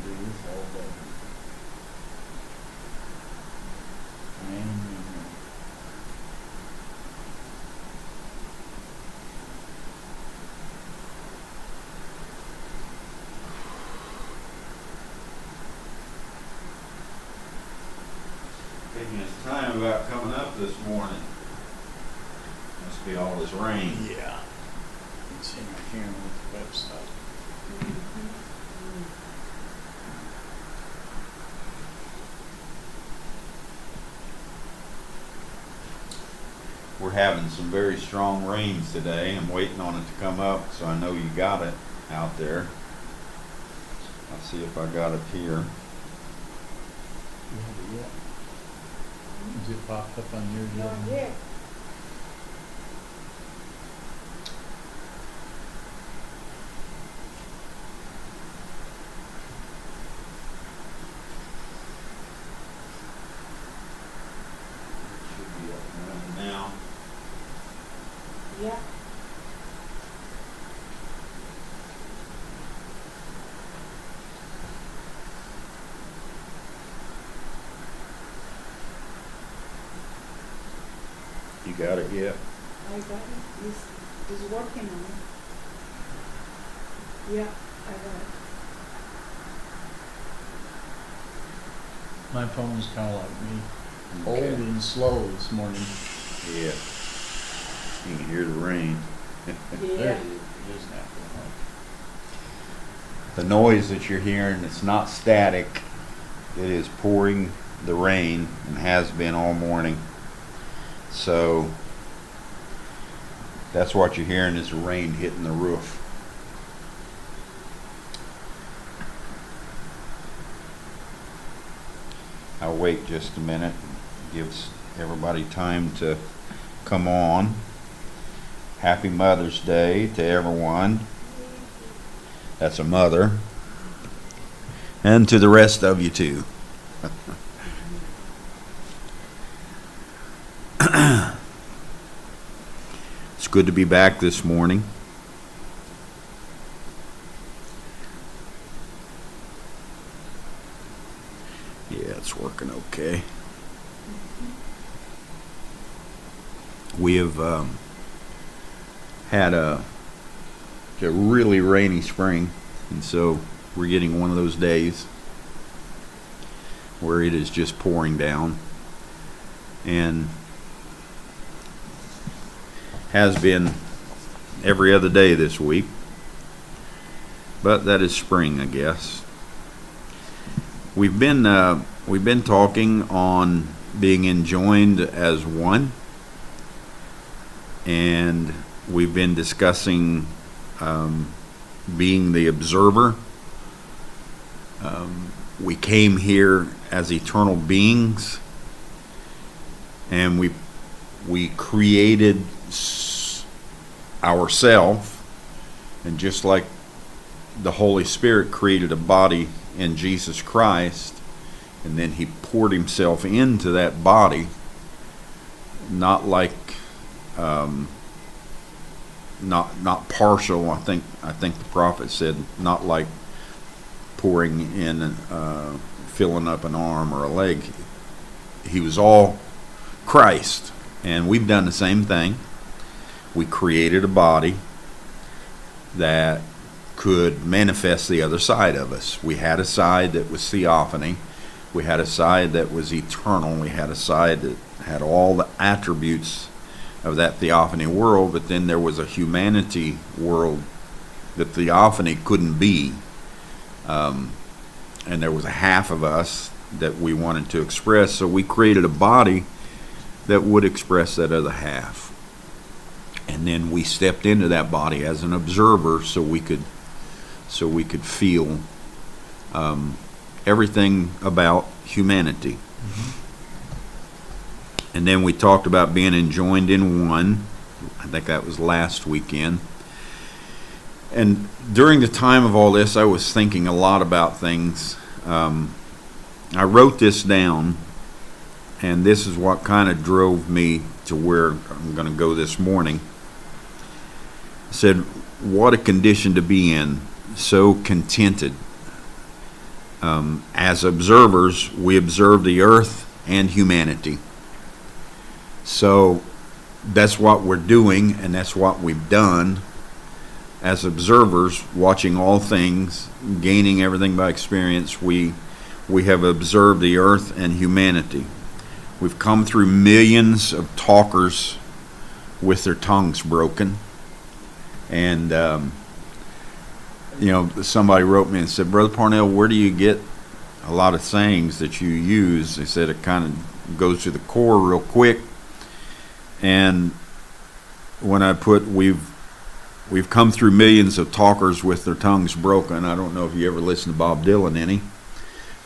do this all day. Amen. Thinking it's time about coming up this morning. Must be all this rain. Yeah. You can see my camera with the website. We're having some very strong rains today. I'm waiting on it to come up, so I know you got it out there. Let's see if I got it here. You have it yet? Is it popped up on your Not yet? yet. It should be up and running now. Yeah. You got it yet? I got it. He's working on it. Yeah, I got it. My phone's kind of like me. Okay. Old and slow this morning. Yeah. You can hear the rain. There Yeah. it is. It is not going on. The noise that you're hearing, it's not static. It is pouring the rain and has been all morning. So that's what you're hearing is the rain hitting the roof. I'll wait just a minute. Gives everybody time to come on. Happy Mother's Day to everyone. That's a mother. And to the rest of you too. It's good to be back this morning. Yeah, it's working okay. We have had a really rainy spring, and so we're getting one of those days where it is just pouring down, and has been every other day this week. But that is spring, I guess. We've been talking on being enjoined as one, and we've been discussing being the observer. We came here as eternal beings, and we created ourselves, and just like the Holy Spirit created a body in Jesus Christ, and then he poured himself into that body, not like not partial. I think the prophet said not like pouring in filling up an arm or a leg. He was all Christ, and we've done the same thing. We created a body that could manifest the other side of us. We had a side that was theophany. We had a side that was eternal. We had a side that had all the attributes of that theophany world, but then there was a humanity world that theophany couldn't be. And there was a half of us that we wanted to express, so we created a body that would express that other half. And then we stepped into that body as an observer, so we could feel everything about humanity. Mm-hmm. And then we talked about being enjoined in one. I think that was last weekend. And during the time of all this, I was thinking a lot about things. I wrote this down, and this is what kind of drove me to where I'm going to go this morning. I said, what a condition to be in, so contented, As observers, we observe the earth and humanity. So that's what we're doing, and that's what we've done. As observers, watching all things, gaining everything by experience, we have observed the earth and humanity. We've come through millions of talkers with their tongues broken. And, somebody wrote me and said, Brother Parnell, where do you get a lot of sayings that you use? They said it kind of goes to the core real quick. And when I put, we've come through millions of talkers with their tongues broken. I don't know if you ever listened to Bob Dylan any,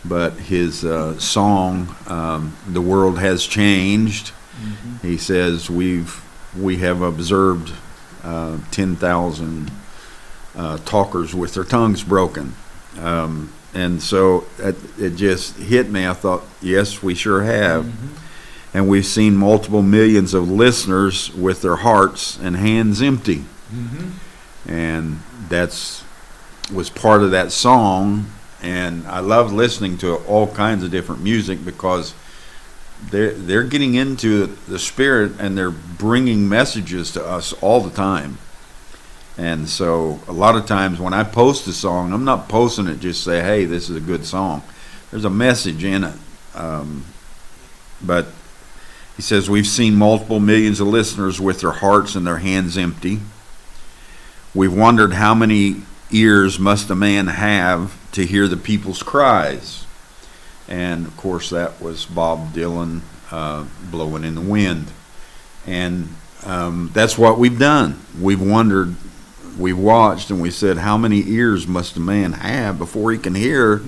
but his song, The World Has Changed, he says we have observed 10,000 talkers with their tongues broken. And so it just hit me. I thought, yes, we sure have. And we've seen multiple millions of listeners with their hearts and hands empty. And was part of that song. And I love listening to all kinds of different music because they're getting into the Spirit and they're bringing messages to us all the time. And so a lot of times when I post a song, I'm not posting it just say, hey, this is a good song. There's a message in it. But he says, we've seen multiple millions of listeners with their hearts and their hands empty. We've wondered how many ears must a man have to hear the people's cries. And, of course, that was Bob Dylan, Blowing in the Wind. And that's what we've done. We've wondered, we've watched, and we said, how many ears must a man have before he can hear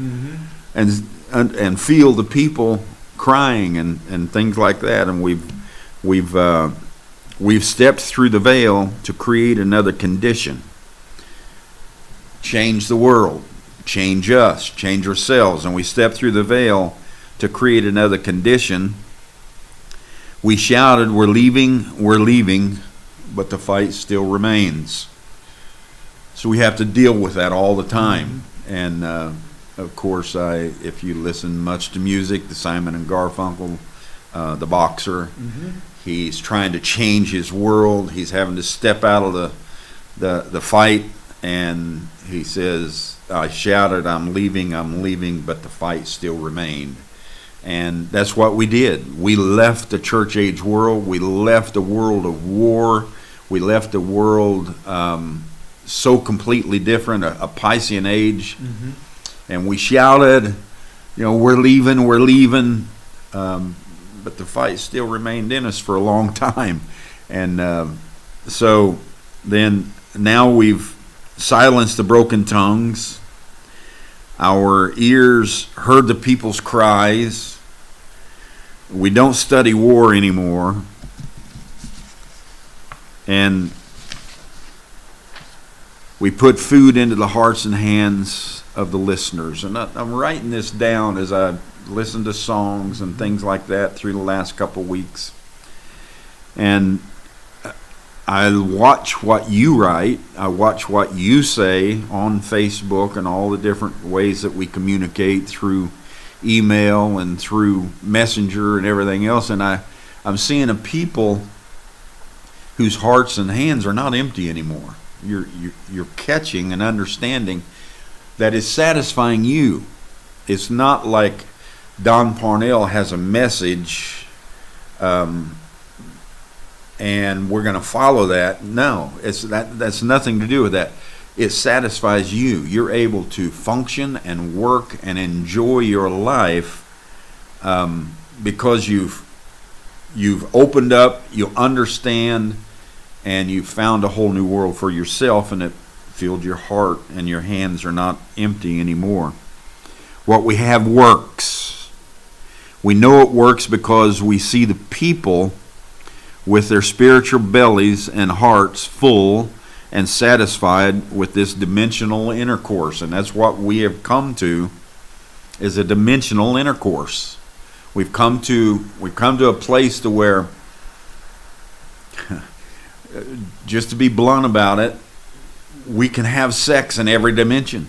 and feel the people crying and things like that. And we've stepped through the veil to create another condition. Change the world, change us, change ourselves. And we step through the veil to create another condition. We shouted, we're leaving, but the fight still remains. So we have to deal with that all the time. And of course, if you listen much to music, the Simon and Garfunkel, the boxer, he's trying to change his world. He's having to step out of the fight, and he says, I shouted, I'm leaving, but the fight still remained. And that's what we did. We left the church age world. We left a world of war. We left a world so completely different, a Piscean age. And we shouted, we're leaving. But the fight still remained in us for a long time. And so then now we've silenced the broken tongues. Our ears heard the people's cries. We don't study war anymore. And we put food into the hearts and hands of the listeners. And I'm writing this down as I listen to songs and things like that through the last couple of weeks. And I watch what you write. I watch what you say on Facebook and all the different ways that we communicate through email and through Messenger and everything else. And I'm seeing a people whose hearts and hands are not empty anymore. You're catching and understanding that is satisfying you. It's not like Don Parnell has a message and we're going to follow that. No, that's nothing to do with that. It satisfies you. You're able to function and work and enjoy your life because you've opened up, you understand, and you've found a whole new world for yourself, and it filled your heart, and your hands are not empty anymore. What we have works. We know it works because we see the people with their spiritual bellies and hearts full and satisfied with this dimensional intercourse. And that's what we have come to, is a dimensional intercourse. We've come to a place to where, just to be blunt about it, we can have sex in every dimension.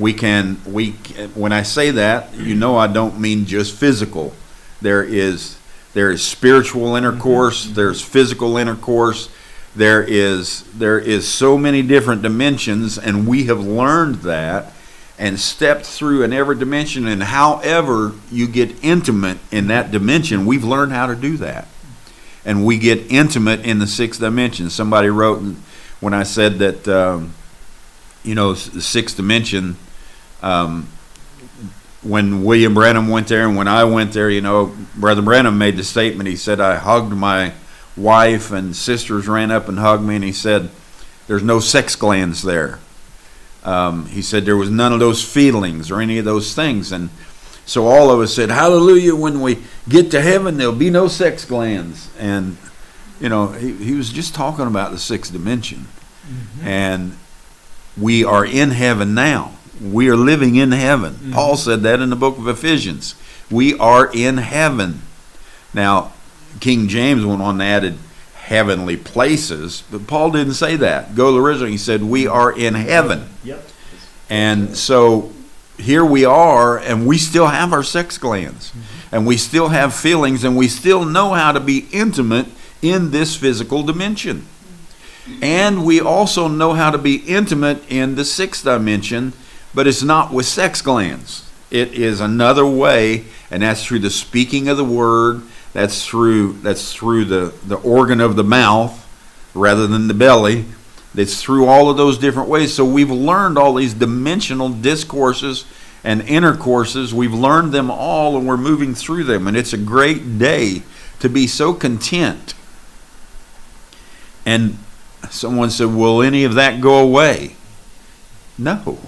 When I say that, I don't mean just physical. There is spiritual intercourse, there's physical intercourse, there is so many different dimensions, and we have learned that and stepped through in every dimension. And however you get intimate in that dimension, we've learned how to do that. And we get intimate in the sixth dimension. Somebody wrote when I said that, the sixth dimension, when William Branham went there and when I went there, Brother Branham made the statement. He said, I hugged my wife and sisters ran up and hugged me, and he said, there's no sex glands there. He said there was none of those feelings or any of those things. And so all of us said, hallelujah, when we get to heaven, there'll be no sex glands. And, he was just talking about the sixth dimension. Mm-hmm. And we are in heaven now. We are living in heaven. Mm-hmm. Paul said that in the book of Ephesians. We are in heaven. Now, King James went on and added heavenly places, but Paul didn't say that. Go to the original, he said, we are in heaven. Yep. And so here we are, and we still have our sex glands, mm-hmm. and we still have feelings, and we still know how to be intimate in this physical dimension. And we also know how to be intimate in the sixth dimension, but it's not with sex glands. It is another way, and that's through the speaking of the word. That's through the organ of the mouth rather than the belly. It's through all of those different ways. So we've learned all these dimensional discourses and intercourses. We've learned them all, and we're moving through them. And it's a great day to be so content. And someone said, will any of that go away? No,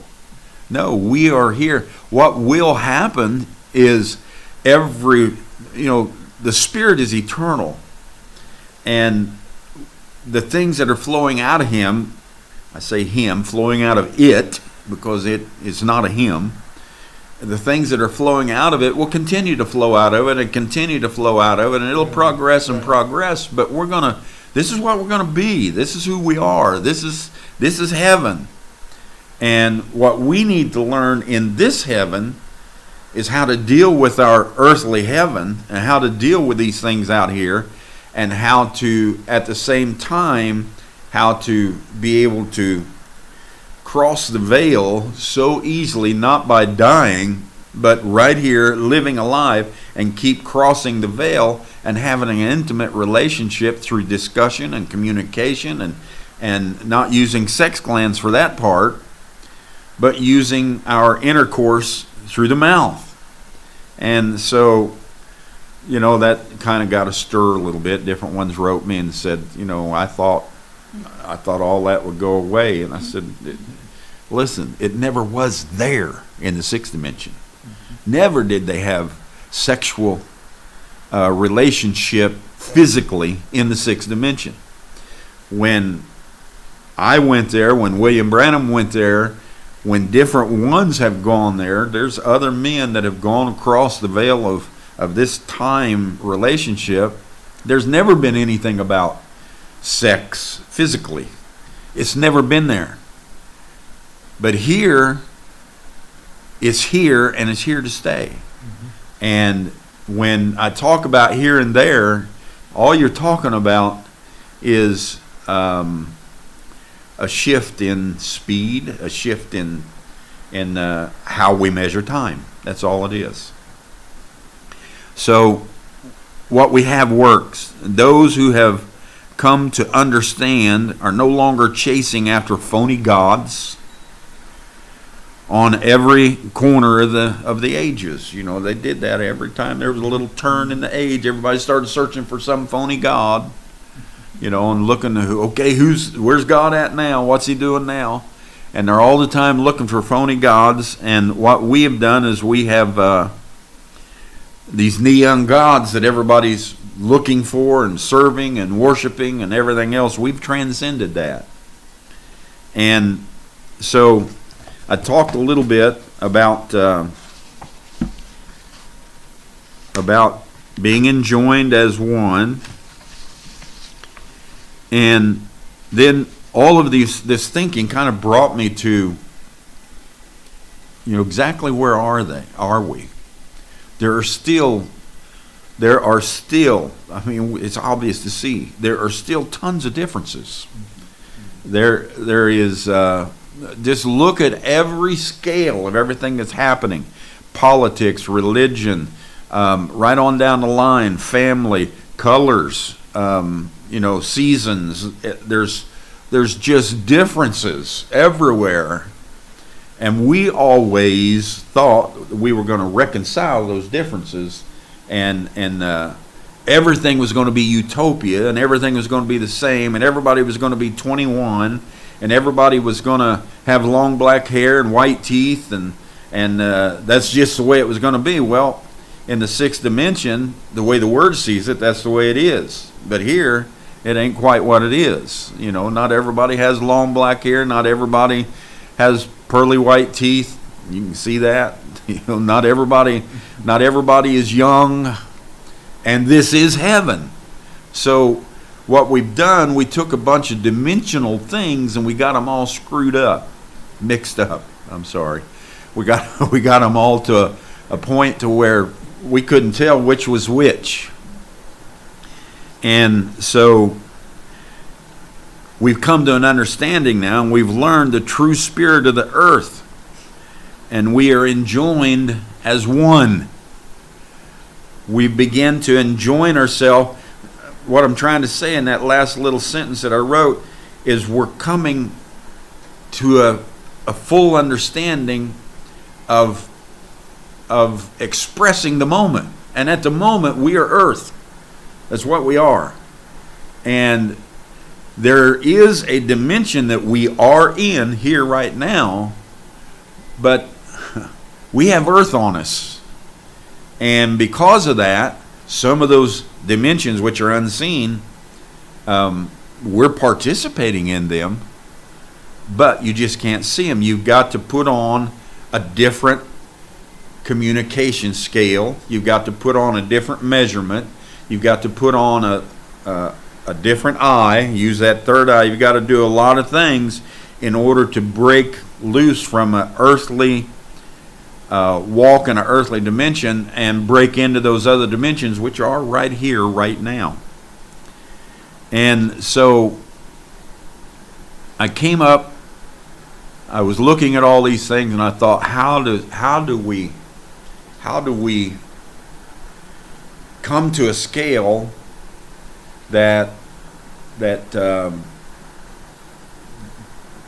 we are here. What will happen is the Spirit is eternal, and the things that are flowing out of him, I say him, flowing out of it, because it is not a him, the things that are flowing out of it will continue to flow out of it and continue to flow out of it, and it'll progress and progress, but this is what we're going to be. This is who we are. This is heaven. And what we need to learn in this heaven is how to deal with our earthly heaven and how to deal with these things out here, and how to, at the same time, how to be able to cross the veil so easily, not by dying, but right here, living alive, and keep crossing the veil and having an intimate relationship through discussion and communication, and not using sex glands for that part, but using our intercourse through the mouth. And so, that kind of got us stirred a little bit. Different ones wrote me and said, I thought all that would go away. And I said, listen, it never was there in the sixth dimension. Mm-hmm. Never did they have sexual relationship physically in the sixth dimension. When I went there, when William Branham went there, when different ones have gone there, there's other men that have gone across the veil of this time relationship. There's never been anything about sex physically. It's never been there. But here, it's here, and it's here to stay. Mm-hmm. And when I talk about here and there, all you're talking about is a shift in speed, a shift in how we measure time. That's all it is. So what we have works. Those who have come to understand are no longer chasing after phony gods on every corner of the ages. They did that every time there was a little turn in the age. Everybody started searching for some phony god. And looking to where's God at now? What's he doing now? And they're all the time looking for phony gods. And what we have done is we have these neon gods that everybody's looking for and serving and worshiping and everything else. We've transcended that. And so I talked a little bit about being enjoined as one. And then all of this thinking kind of brought me to exactly where are we? There are still, I mean, it's obvious to see, there are still tons of differences. There is, just look at every scale of everything that's happening. Politics, religion, right on down the line, family, colors, seasons. There's just differences everywhere. And we always thought we were going to reconcile those differences, and everything was going to be utopia, and everything was going to be the same, and everybody was going to be 21, and everybody was going to have long black hair and white teeth, and that's just the way it was going to be. Well, in the sixth dimension, the way the Word sees it, that's the way it is. But here, it ain't quite what it is. Not everybody has long black hair. Not everybody has pearly white teeth. You can see that. Not everybody is young. And this is heaven. So what we've done, we took a bunch of dimensional things and we got them all screwed up, mixed up. I'm sorry. We got them all to a point to where we couldn't tell which was which. And so we've come to an understanding now, and we've learned the true spirit of the earth. And we are enjoined as one. We begin to enjoin ourselves. What I'm trying to say in that last little sentence that I wrote is we're coming to a full understanding of expressing the moment. And at the moment, we are earth. That's what we are. And there is a dimension that we are in here right now, but we have earth on us. And because of that, some of those dimensions which are unseen, we're participating in them, but you just can't see them. You've got to put on a different communication scale. You've got to put on a different measurement. You've got to put on a different eye, use that third eye. You've got to do a lot of things in order to break loose from an earthly walk in an earthly dimension and break into those other dimensions which are right here, right now. And so I came up, I was looking at all these things, and I thought, how do we come to a scale that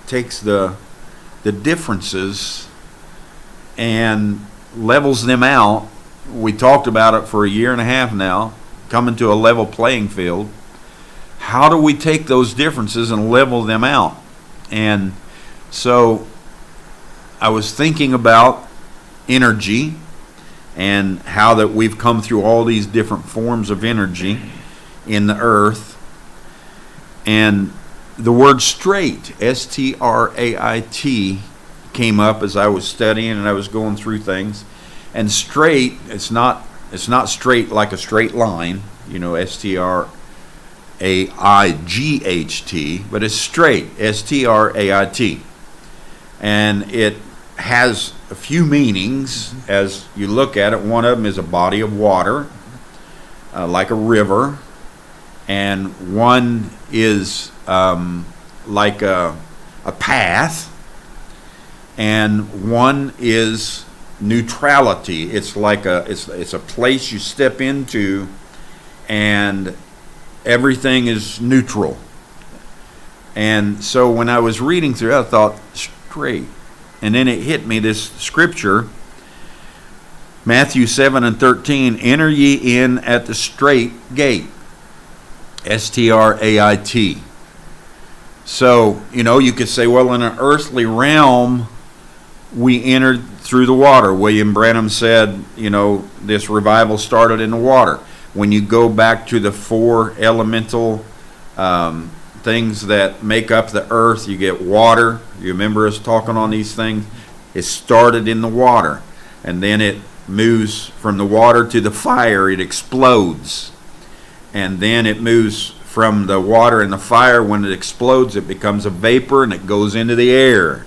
takes the differences and levels them out. We talked about it for a year and a half now, coming to a level playing field. How do we take those differences and level them out? And so I was thinking about energy and how that we've come through all these different forms of energy in the earth. And the word straight, S-T-R-A-I-T, came up as I was studying and I was going through things. And straight, it's not straight like a straight line, S-T-R-A-I-G-H-T, but it's straight, S-T-R-A-I-T. And it has a few meanings as you look at it. One of them is a body of water, like a river. And one is like a path. And one is neutrality. It's like it's a place you step into and everything is neutral. And so when I was reading through, I thought, straight. And then it hit me, this scripture, Matthew 7:13, enter ye in at the strait gate, S-T-R-A-I-T. So, you could say, well, in an earthly realm, we entered through the water. William Branham said, this revival started in the water. When you go back to the four elemental things that make up the earth, you get water. You remember us talking on these things? It started in the water. And then it moves from the water to the fire. It explodes. And then it moves from the water and the fire. When it explodes, it becomes a vapor and it goes into the air.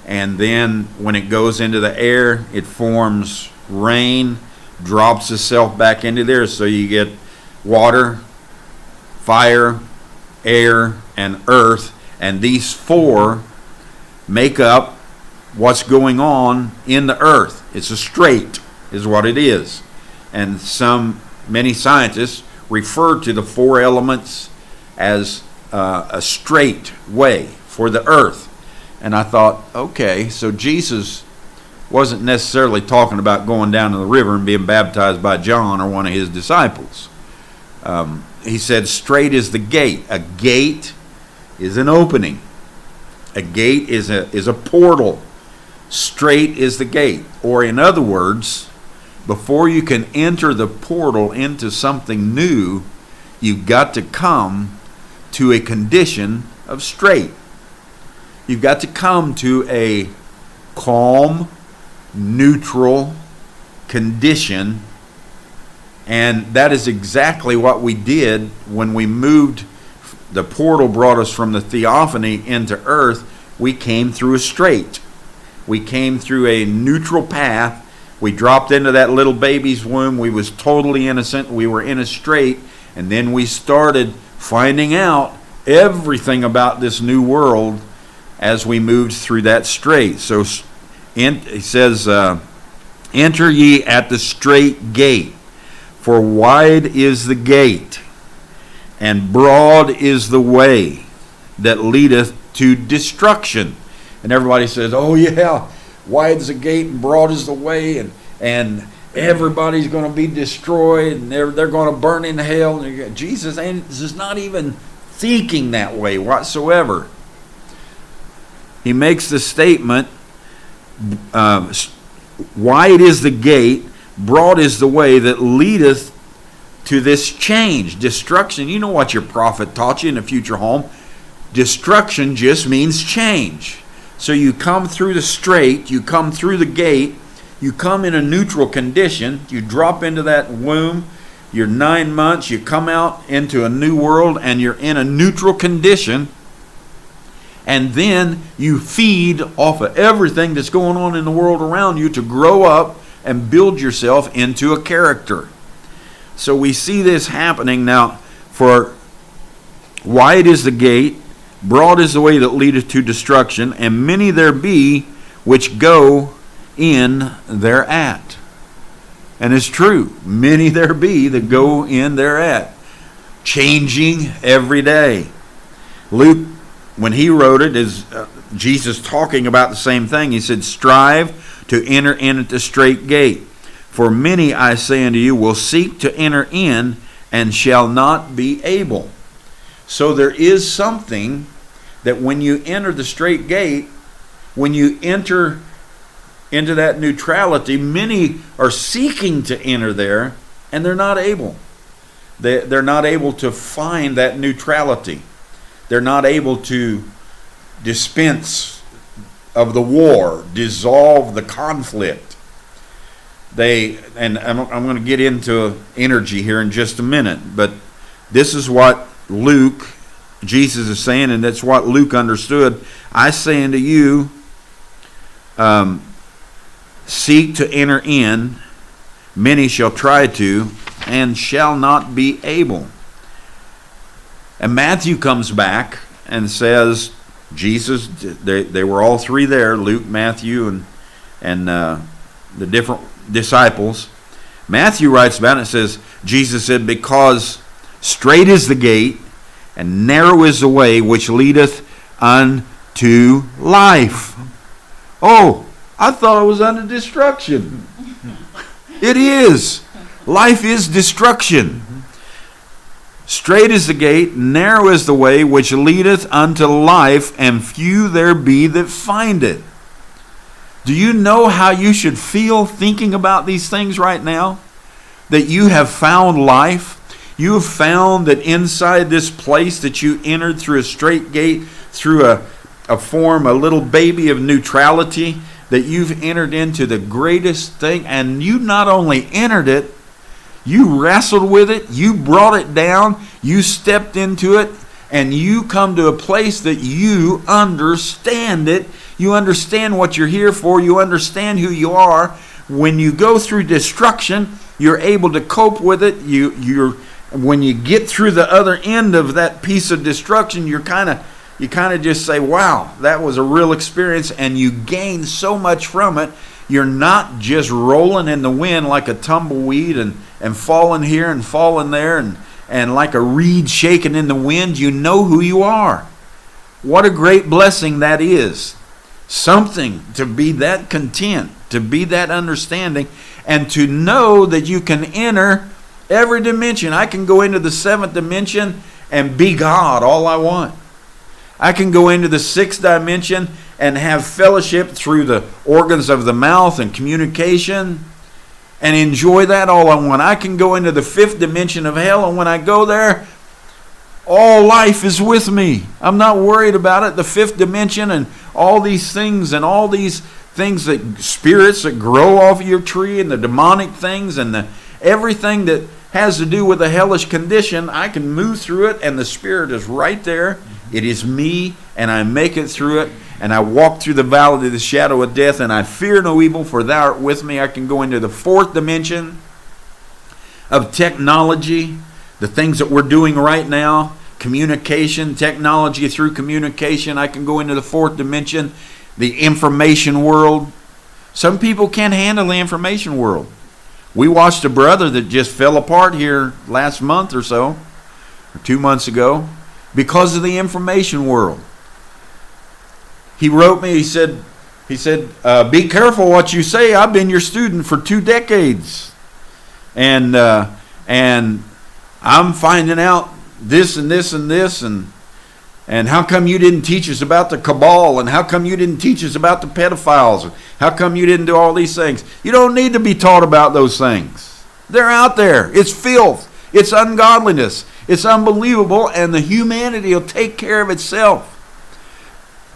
and then when it goes into the air, it forms rain, drops itself back into there, so you get water, fire, air, and earth, and these four make up what's going on in the earth. It's a strait, is what it is. And many scientists refer to the four elements as a straight way for the earth. And I thought, okay, so Jesus wasn't necessarily talking about going down to the river and being baptized by John or one of his disciples. He said, straight is the gate. A gate is an opening. A gate is a portal. Straight is the gate. Or in other words, before you can enter the portal into something new, you've got to come to a condition of straight. You've got to come to a calm, neutral condition. And that is exactly what we did when we moved. The portal brought us from the theophany into earth. We came through a strait. We came through a neutral path. We dropped into that little baby's womb. We was totally innocent. We were in a strait. And then we started finding out everything about this new world as we moved through that strait. So he says, enter ye at the strait gate. For wide is the gate, and broad is the way that leadeth to destruction. And everybody says, oh yeah, wide is the gate and broad is the way, and everybody's going to be destroyed, and they're going to burn in hell. And Jesus is not even thinking that way whatsoever. He makes the statement, wide is the gate, broad is the way that leadeth to this change, destruction. You know what your prophet taught you in a future home. Destruction just means change. So you come through the strait, you come through the gate, you come in a neutral condition, you drop into that womb, you're 9 months, you come out into a new world, and you're in a neutral condition, and then you feed off of everything that's going on in the world around you to grow up and build yourself into a character. So we see this happening now. For wide is the gate, broad is the way that leadeth to destruction, and many there be which go in thereat. And it's true, many there be that go in thereat, changing every day. Luke, when he wrote it, is Jesus talking about the same thing. He said, strive to enter in at the strait gate. For many, I say unto you, will seek to enter in and shall not be able. So there is something that when you enter the strait gate, when you enter into that neutrality, many are seeking to enter there, and they're not able. They're not able to find that neutrality. They're not able to dispense of the war, dissolve the conflict. And I'm going to get into energy here in just a minute, but this is what Jesus is saying, and that's what Luke understood. I say unto you, seek to enter in, many shall try to, and shall not be able. And Matthew comes back and says, Jesus, they were all three there, Luke, Matthew, and the different disciples. Matthew writes about it and says, Jesus said, because strait is the gate, and narrow is the way which leadeth unto life. Oh, I thought it was unto destruction. It is. Life is destruction. Strait is the gate, narrow is the way which leadeth unto life, and few there be that find it. Do you know how you should feel thinking about these things right now? That you have found life. You have found that inside this place that you entered through a strait gate, through a little baby of neutrality, that you've entered into the greatest thing, and you not only entered it, you wrestled with it, you brought it down, you stepped into it, and you come to a place that you understand it. You understand what you're here for. You understand who you are. When you go through destruction, you're able to cope with it. When you get through the other end of that piece of destruction, you kind of just say, wow, that was a real experience, and you gain so much from it. You're not just rolling in the wind like a tumbleweed and falling here and falling there and like a reed shaking in the wind. You know who you are. What a great blessing that is. Something to be that content, to be that understanding, and to know that you can enter every dimension. I can go into the 7th dimension and be God all I want. I can go into the 6th dimension and have fellowship through the organs of the mouth and communication and enjoy that all I want. I can go into the 5th dimension of hell, and when I go there, all life is with me. I'm not worried about it. The 5th dimension and all these things that spirits that grow off your tree and the demonic things and everything that has to do with the hellish condition, I can move through it, and the Spirit is right there. It is me, and I make it through it, and I walk through the valley of the shadow of death, and I fear no evil, for thou art with me. I can go into the 4th dimension of technology, the things that we're doing right now, communication, technology through communication. I can go into the 4th dimension, the information world. Some people can't handle the information world. We watched a brother that just fell apart here last month or so, or 2 months ago, because of the information world. He wrote me, he said, be careful what you say. I've been your student for 2 decades. And I'm finding out this and this and this, and how come you didn't teach us about the cabal, and how come you didn't teach us about the pedophiles, how come you didn't do all these things? You don't need to be taught about those things. They're out there. It's filth. It's ungodliness. It's unbelievable, and the humanity will take care of itself.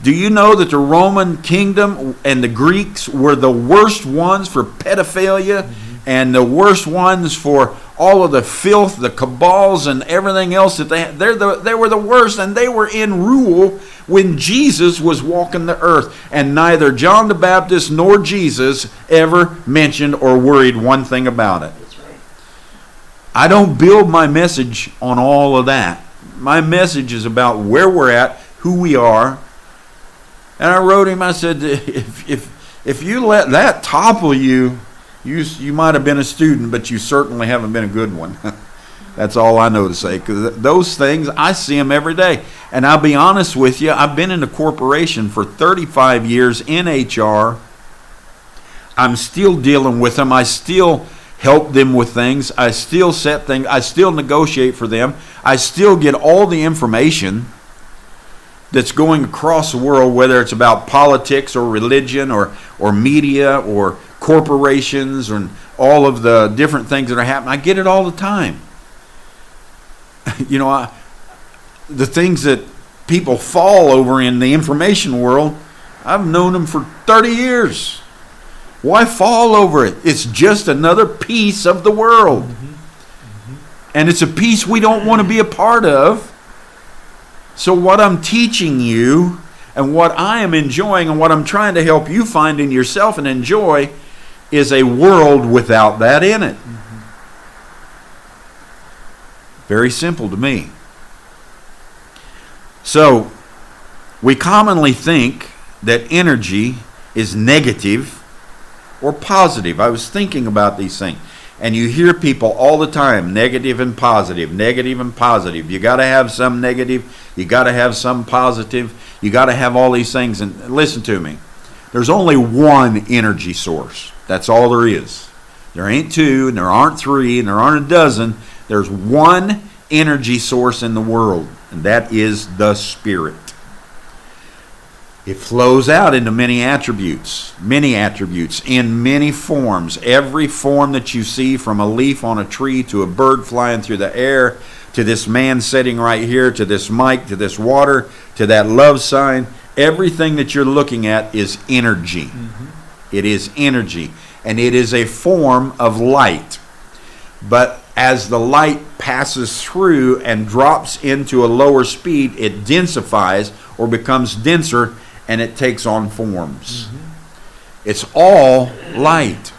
Do you know that the Roman kingdom and the Greeks were the worst ones for pedophilia, and the worst ones for all of the filth, the cabals, and everything else that they had? They were the worst, and they were in rule when Jesus was walking the earth. And neither John the Baptist nor Jesus ever mentioned or worried one thing about it. That's right. I don't build my message on all of that. My message is about where we're at, who we are. And I wrote him, I said, if you let that topple you, you might have been a student, but you certainly haven't been a good one. That's all I know to say, because those things, I see them every day. And I'll be honest with you, I've been in a corporation for 35 years in HR. I'm still dealing with them. I still help them with things. I still set things. I still negotiate for them. I still get all the information that's going across the world, whether it's about politics or religion or media or corporations and all of the different things that are happening. I get it all the time. You know, the things that people fall over in the information world, I've known them for 30 years. Why fall over it? It's just another piece of the world. And it's a piece we don't want to be a part of. So what I'm teaching you and what I am enjoying and what I'm trying to help you find in yourself and enjoy is a world without that in it. Very simple to me. So we commonly think that energy is negative or positive. I was thinking about these things. And you hear people all the time, negative and positive, negative and positive. You got to have some negative. You got to have some positive. You got to have all these things. And listen to me. There's only one energy source. That's all there is. There ain't two, and there aren't three, and there aren't a dozen. There's one energy source in the world, and that is the Spirit. It flows out into many attributes, in many forms. Every form that you see, from a leaf on a tree to a bird flying through the air, to this man sitting right here, to this mic, to this water, to that love sign, everything that you're looking at is energy. It is energy, and it is a form of light. But as the light passes through and drops into a lower speed, it densifies or becomes denser, and it takes on forms. It's all light,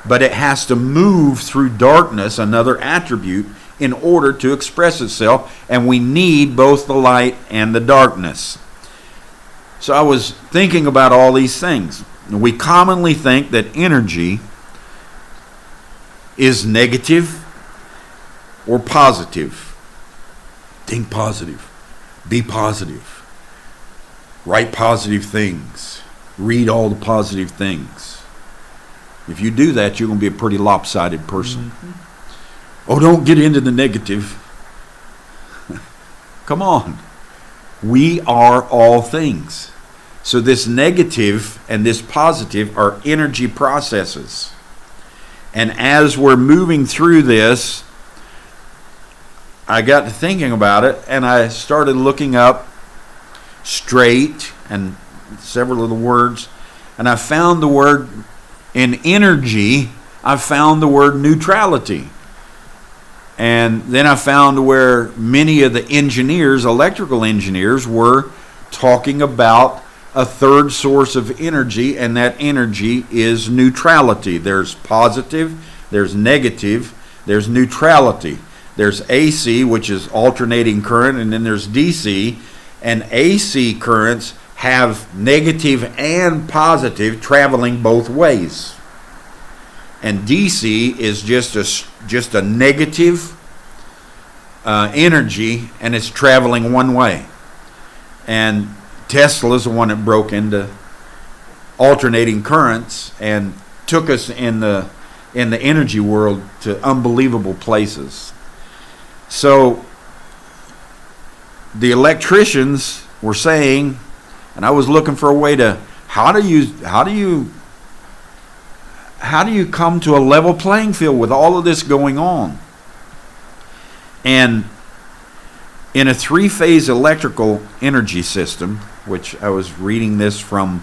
but it has to move through darkness, another attribute, in order to express itself, and we need both the light and the darkness. So I was thinking about all these things. We commonly think that energy is negative or positive. Think positive. Be positive. Write positive things. Read all the positive things. If you do that, you're going to be a pretty lopsided person. Oh, don't get into the negative. Come on. We are all things. So this negative and this positive are energy processes. And as we're moving through this, I got to thinking about it, and I started looking up Strait and several of the words, and I found the word in energy, I found the word neutrality. And then I found where many of the engineers, electrical engineers, were talking about a third source of energy, and that energy is neutrality. There's positive, there's negative, there's neutrality. There's AC, which is alternating current, and then there's DC. And AC currents have negative and positive traveling both ways. And DC is just a negative energy, and it's traveling one way. And Tesla's the one that broke into alternating currents and took us in the energy world to unbelievable places. So the electricians were saying, and I was looking for a way to how do you come to a level playing field with all of this going on? And in a three-phase electrical energy system, which I was reading this from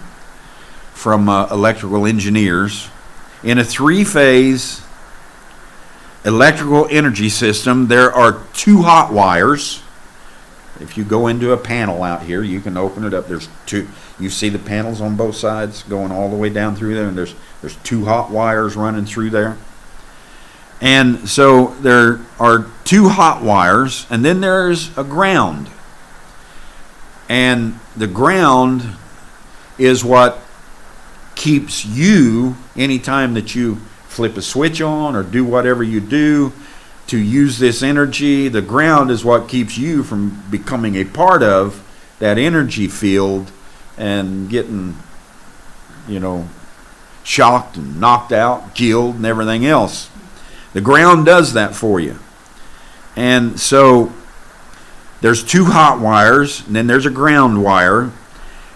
electrical engineers, in a three-phase electrical energy system, there are two hot wires. If you go into a panel out here, you can open it up. There's two. You see the panels on both sides going all the way down through there, and there's two hot wires running through there. And so there are two hot wires, and then there's a ground. And the ground is what keeps you, anytime that you flip a switch on or do whatever you do to use this energy, the ground is what keeps you from becoming a part of that energy field and getting, shocked and knocked out, killed, and everything else. The ground does that for you. And so there's two hot wires, and then there's a ground wire.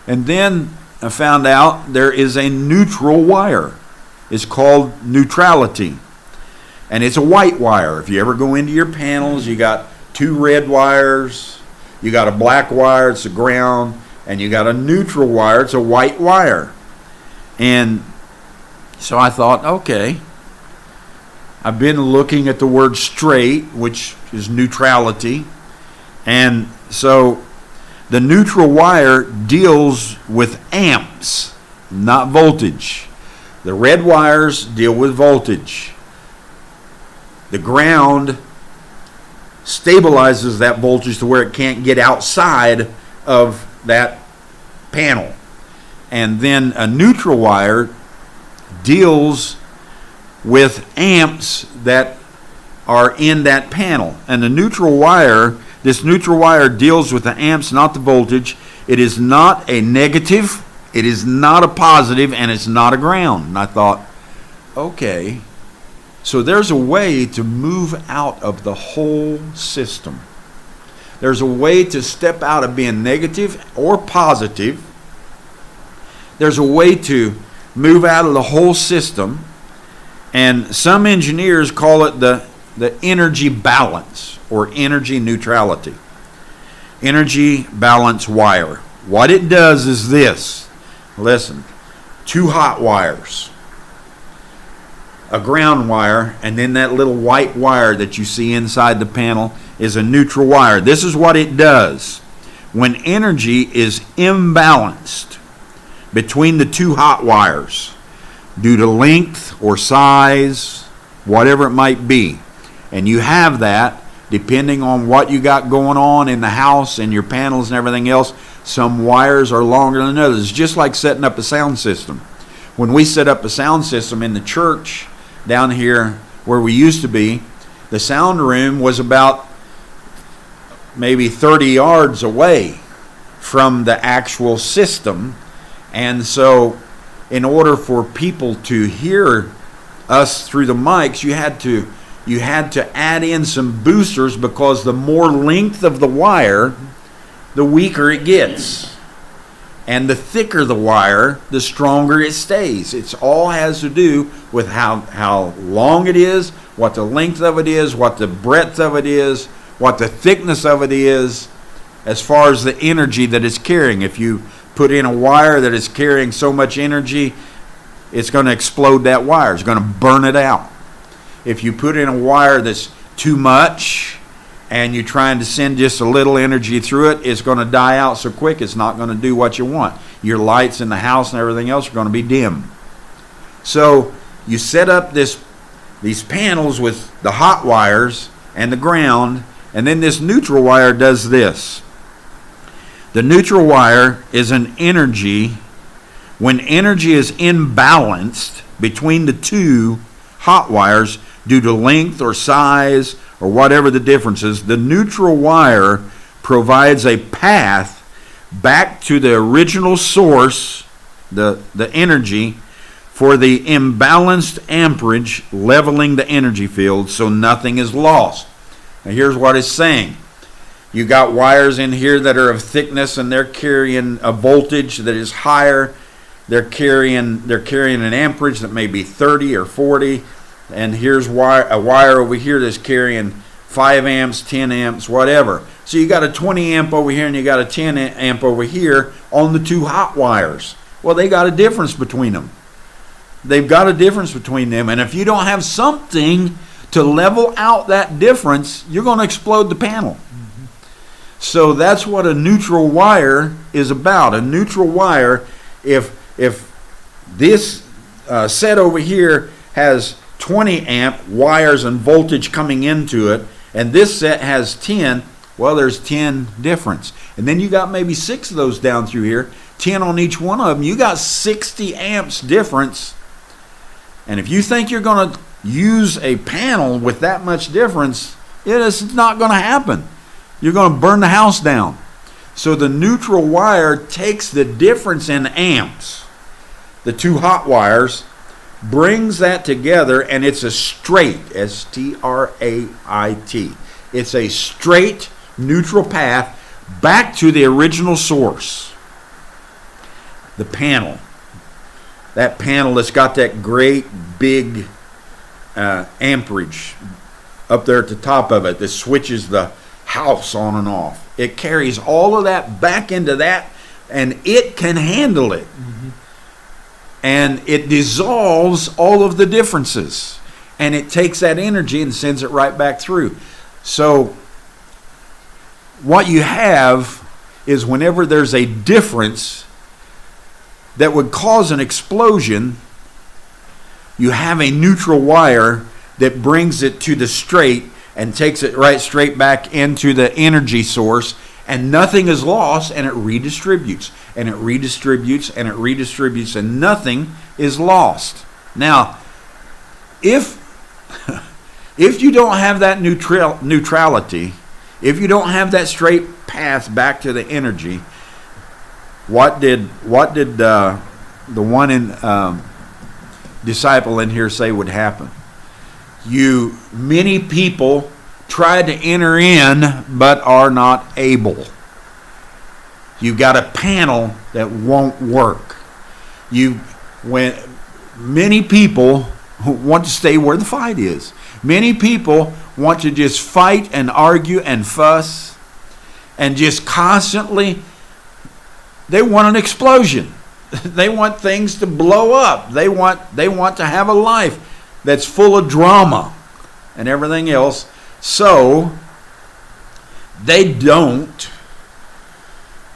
And then I found out there is a neutral wire. It's called neutrality. And it's a white wire. If you ever go into your panels, you got two red wires, you got a black wire, it's a ground, and you got a neutral wire, it's a white wire. And so I thought, okay, I've been looking at the word Strait, which is neutrality. And so the neutral wire deals with amps, not voltage. The red wires deal with voltage. The ground stabilizes that voltage to where it can't get outside of that panel. And then a neutral wire deals with amps that are in that panel. And the neutral wire, this neutral wire deals with the amps, not the voltage. It is not a negative, it is not a positive, and it's not a ground. And I thought, okay, so there's a way to move out of the whole system. There's a way to step out of being negative or positive. There's a way to move out of the whole system. And some engineers call it the energy balance or energy neutrality. Energy balance wire. What it does is this. Listen, two hot wires. a ground wire, and then that little white wire that you see inside the panel is a neutral wire. This is what it does. When energy is imbalanced between the two hot wires due to length or size, whatever it might be, and you have that depending on what you got going on in the house and your panels and everything else, some wires are longer than others. It's just like setting up a sound system. When we set up a sound system in the church down here where we used to be, the sound room was about maybe 30 yards away from the actual system. And so in order for people to hear us through the mics, you had to add in some boosters, because the more length of the wire, the weaker it gets. And the thicker the wire, the stronger it stays. It all has to do with how long it is, what the length of it is, what the breadth of it is, what the thickness of it is, as far as the energy that it's carrying. If you put in a wire that is carrying so much energy, it's going to explode that wire. It's going to burn it out. If you put in a wire that's too much and you're trying to send just a little energy through it, it's going to die out so quick it's not going to do what you want. Your lights in the house and everything else are going to be dim. So you set up these panels with the hot wires and the ground, and then this neutral wire does this. The neutral wire is an energy. When energy is imbalanced between the two hot wires due to length or size or whatever the difference is, the neutral wire provides a path back to the original source, the energy, for the imbalanced amperage, leveling the energy field so nothing is lost. Now here's what it's saying. You got wires in here that are of thickness, and they're carrying a voltage that is higher. They're carrying an amperage that may be 30 or 40. And here's a wire over here that's carrying 5 amps, 10 amps, whatever. So you got a 20 amp over here and you got a 10 amp over here on the two hot wires. Well, they got a difference between them. They've got a difference between them. And if you don't have something to level out that difference, you're going to explode the panel. Mm-hmm. So that's what a neutral wire is about. A neutral wire, if this set over here has 20 amp wires and voltage coming into it, and this set has 10, well, there's 10 difference. And then you got maybe 6 of those down through here, 10 on each one of them. You got 60 amps difference. And if you think you're going to use a panel with that much difference, it's not going to happen. You're going to burn the house down. So the neutral wire takes the difference in amps, the two hot wires, brings that together, and it's a straight, S-T-R-A-I-T. It's a straight neutral path back to the original source. The panel. That panel that's got that great big amperage up there at the top of it that switches the house on and off. It carries all of that back into that, and it can handle it. Mm-hmm. And it dissolves all of the differences. And it takes that energy and sends it right back through. So what you have is whenever there's a difference that would cause an explosion, you have a neutral wire that brings it to the straight and takes it right straight back into the energy source, and nothing is lost, and it redistributes, and it redistributes, and it redistributes, and nothing is lost. Now, if you don't have that neutrality, if you don't have that straight path back to the energy, what did the one disciple in here say would happen? Many people try to enter in but are not able. You've got a panel that won't work. When many people want to stay where the fight is. Many people want to just fight and argue and fuss and just constantly, they want an explosion. They want things to blow up. They want to have a life. that's full of drama and everything else. So they don't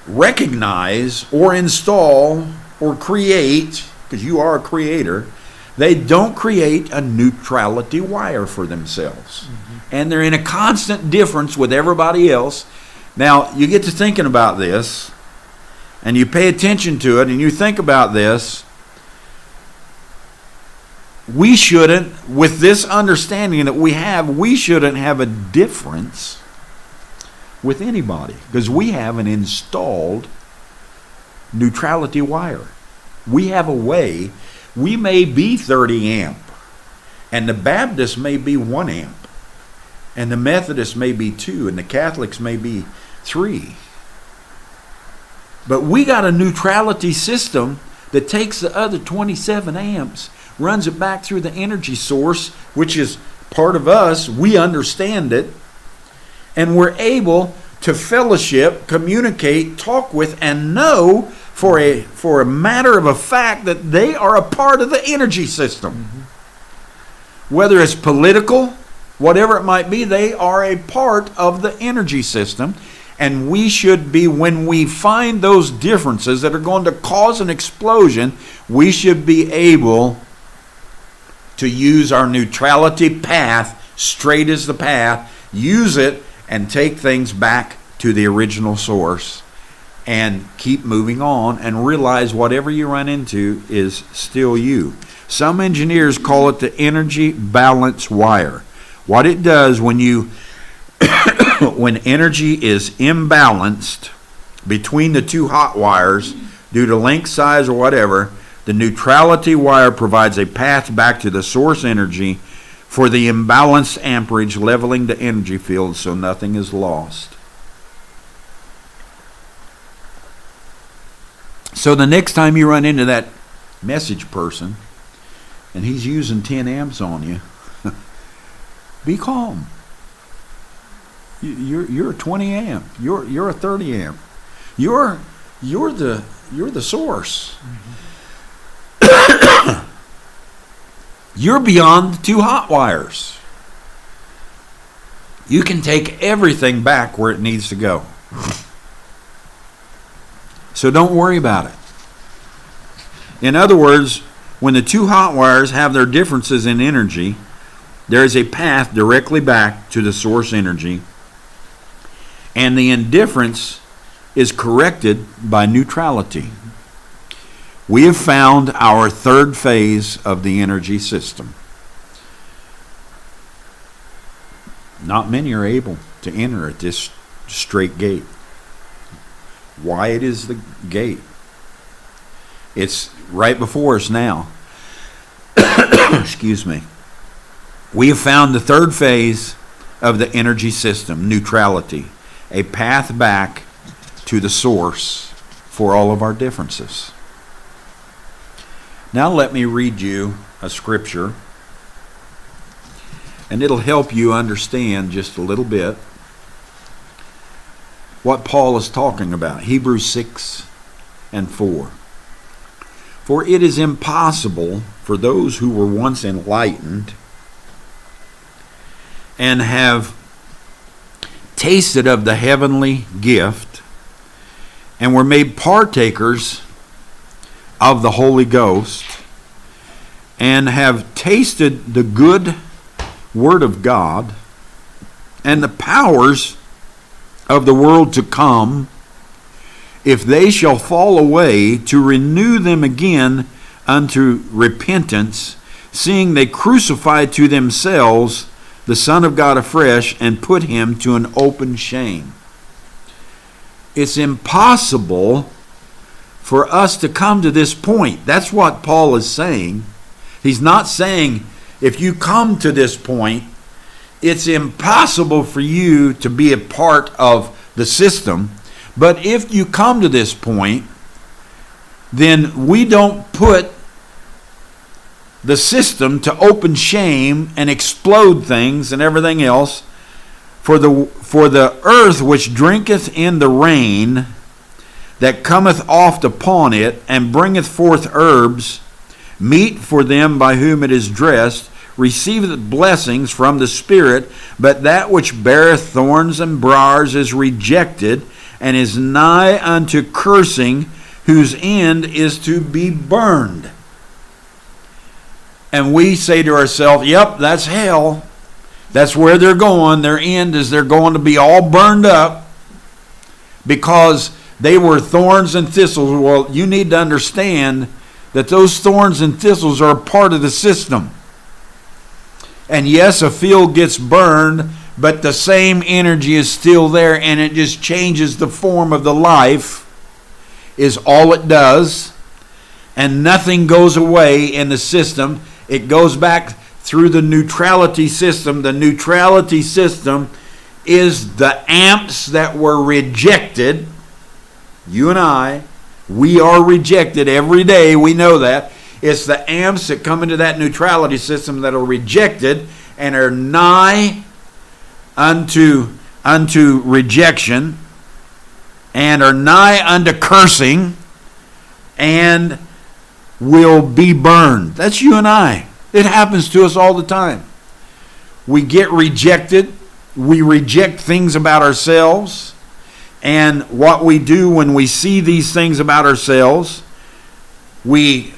recognize or install or create, because you are a creator, they don't create a neutrality wire for themselves. Mm-hmm. And they're in a constant difference with everybody else. Now, you get to thinking about this, and you pay attention to it, and you think about this. We shouldn't, with this understanding that we shouldn't have a difference with anybody, because we have an installed neutrality wire. We have a way. We may be 30 amp, and the Baptist may be 1 amp, and the Methodist may be 2, and the Catholics may be 3. But we got a neutrality system that takes the other 27 amps, runs it back through the energy source, which is part of us. We understand it, and we're able to fellowship, communicate, talk with, and know for a matter of a fact that they are a part of the energy system. Mm-hmm. Whether it's political, whatever it might be, they are a part of the energy system. And we should be, when we find those differences that are going to cause an explosion, we should be able to use our neutrality path, straight as the path, use it and take things back to the original source and keep moving on and realize whatever you run into is still you. Some engineers call it the energy balance wire. What it does when when energy is imbalanced between the two hot wires due to length, size, or whatever, the neutrality wire provides a path back to the source energy for the imbalanced amperage, leveling the energy field so nothing is lost. So the next time you run into that message person and he's using 10 amps on you, be calm. You're a 20 amp. You're a 30 amp. You're the source. Mm-hmm. You're beyond the two hot wires. You can take everything back where it needs to go. So don't worry about it. In other words, when the two hot wires have their differences in energy, there is a path directly back to the source energy, and the indifference is corrected by neutrality. We have found our third phase of the energy system. Not many are able to enter at this straight gate. Why it is the gate? It's right before us now. Excuse me. We have found the third phase of the energy system, neutrality, a path back to the source for all of our differences. Now let me read you a scripture, and it'll help you understand just a little bit what Paul is talking about. Hebrews 6:4. For it is impossible for those who were once enlightened and have tasted of the heavenly gift and were made partakers of the Holy Ghost and have tasted the good Word of God and the powers of the world to come, if they shall fall away, to renew them again unto repentance, seeing they crucified to themselves the Son of God afresh and put him to an open shame. It's impossible for us to come to this point. That's what Paul is saying. He's not saying if you come to this point, it's impossible for you to be a part of the system. But if you come to this point, then we don't put the system to open shame and explode things and everything else. For the earth which drinketh in the rain that cometh oft upon it, and bringeth forth herbs, meat for them by whom it is dressed, receiveth blessings from the Spirit, but that which beareth thorns and briars is rejected, and is nigh unto cursing, whose end is to be burned. And we say to ourselves, yep, that's hell. That's where they're going. Their end is they're going to be all burned up because they were thorns and thistles. Well, you need to understand that those thorns and thistles are a part of the system. And yes, a field gets burned, but the same energy is still there, and it just changes the form of the life, is all it does. And nothing goes away in the system. It goes back through the neutrality system. The neutrality system is the amps that were rejected. You and I, we are rejected every day. We know that. It's the amps that come into that neutrality system that are rejected and are nigh unto rejection, and are nigh unto cursing, and will be burned. That's you and I. It happens to us all the time. We get rejected. We reject things about ourselves. And what we do when we see these things about ourselves, we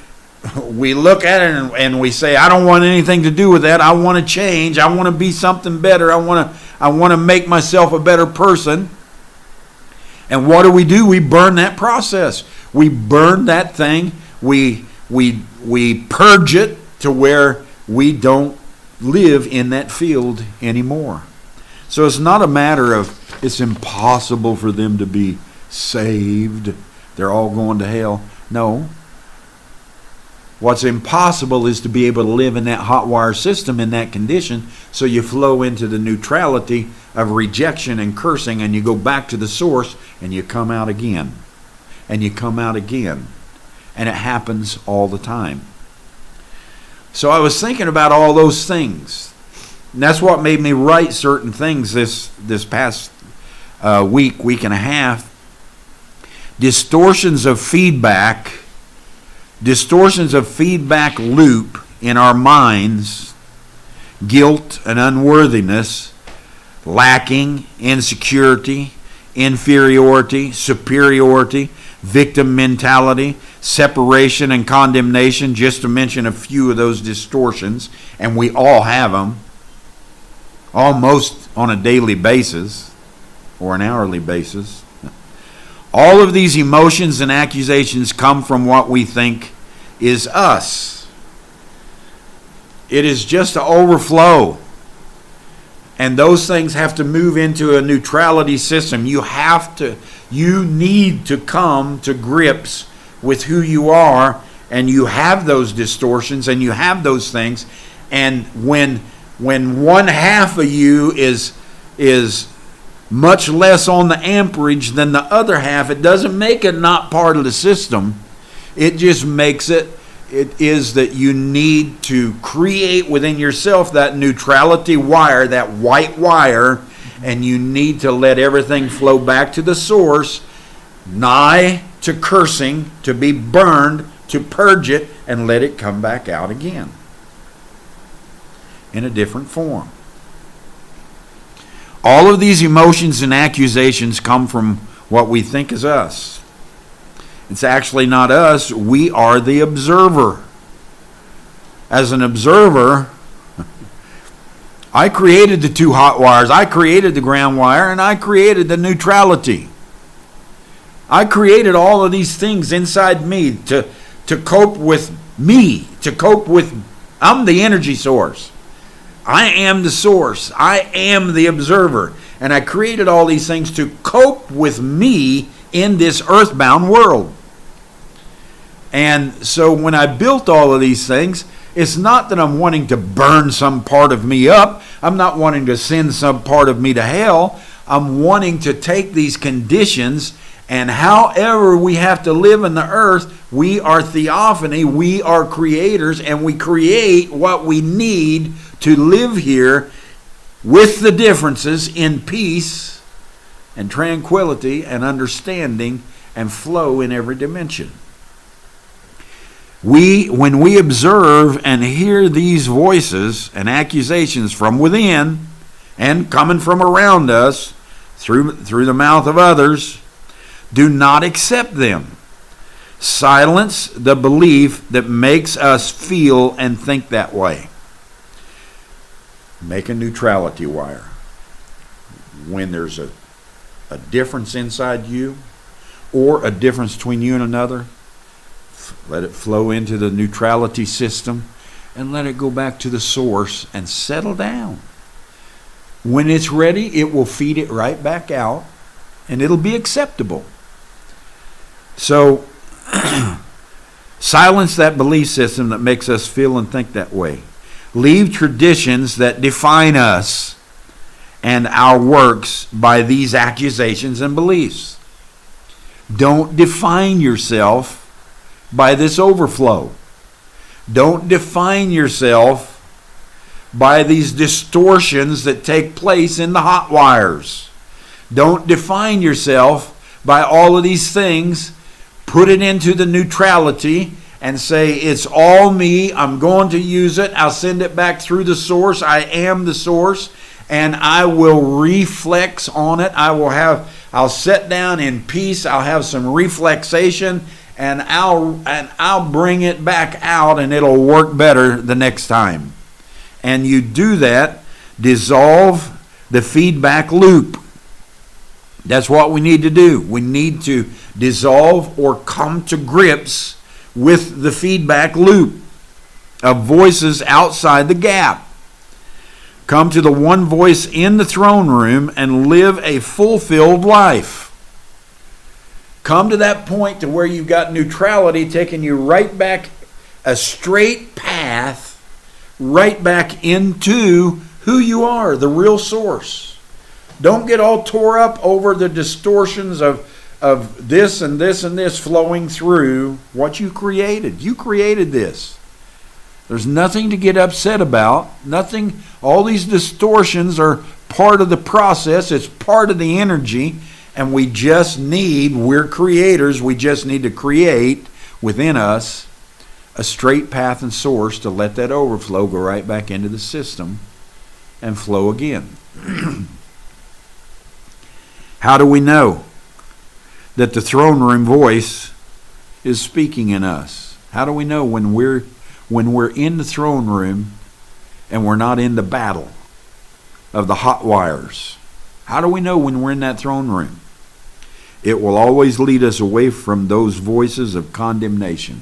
look at it and we say, I don't want anything to do with that. I want to change. I want to be something better. I want to make myself a better person. And what do? We burn that process. We burn that thing. We purge it to where we don't live in that field anymore. So it's not a matter of it's impossible for them to be saved. They're all going to hell. No. What's impossible is to be able to live in that hot wire system in that condition, so you flow into the neutrality of rejection and cursing, and you go back to the source, and you come out again. And you come out again. And it happens all the time. So I was thinking about all those things. And that's what made me write certain things this past week and a half. Distortions of feedback loop in our minds, guilt and unworthiness, lacking, insecurity, inferiority, superiority, victim mentality, separation and condemnation, just to mention a few of those distortions, and we all have them, almost on a daily basis or an hourly basis. All of these emotions and accusations come from what we think is us. It is just an overflow. And those things have to move into a neutrality system. You need to come to grips with who you are, and you have those distortions and you have those things. And when one half of you is much less on the amperage than the other half, it doesn't make it not part of the system. It just makes it is that you need to create within yourself that neutrality wire, that white wire, and you need to let everything flow back to the source, nigh to cursing, to be burned, to purge it, and let it come back out again in a different form. All of these emotions and accusations come from what we think is us. It's actually not us. We are the observer. As an observer, I created the two hot wires. I created the ground wire, and I created the neutrality. I created all of these things inside me to cope with me, I'm the energy source. I am the source. I am the observer. And I created all these things to cope with me in this earthbound world. And so when I built all of these things, it's not that I'm wanting to burn some part of me up. I'm not wanting to send some part of me to hell. I'm wanting to take these conditions, and however we have to live in the earth, we are theophany, we are creators, and we create what we need to live here with the differences in peace and tranquility and understanding and flow in every dimension. When we observe and hear these voices and accusations from within and coming from around us through the mouth of others, do not accept them. Silence the belief that makes us feel and think that way. Make a neutrality wire. When there's a difference inside you or a difference between you and another, let it flow into the neutrality system and let it go back to the source and settle down. When it's ready, it will feed it right back out and it'll be acceptable. So, silence that belief system that makes us feel and think that way. Leave traditions that define us and our works by these accusations and beliefs. Don't define yourself by this overflow. Don't define yourself by these distortions that take place in the hot wires. Don't define yourself by all of these things. Put it into the neutrality and say, it's all me. I'm going to use it. I'll send it back through the source. I am the source. And I will reflex on it. I'll sit down in peace. I'll have some reflexation. And I'll bring it back out and it'll work better the next time. And you do that, dissolve the feedback loop. That's what we need to do. We need to dissolve or come to grips with the feedback loop of voices outside the gap. Come to the one voice in the throne room and live a fulfilled life. Come to that point to where you've got neutrality taking you right back, a straight path, right back into who you are, the real source. Don't get all tore up over the distortions of this and this and this flowing through what you created. You created this. There's nothing to get upset about. Nothing. All these distortions are part of the process. It's part of the energy. And we're creators. We just need to create within us a straight path and source to let that overflow go right back into the system and flow again. How do we know that the throne room voice is speaking in us? How do we know when we're in the throne room and we're not in the battle of the hot wires? How do we know when we're in that throne room? It will always lead us away from those voices of condemnation.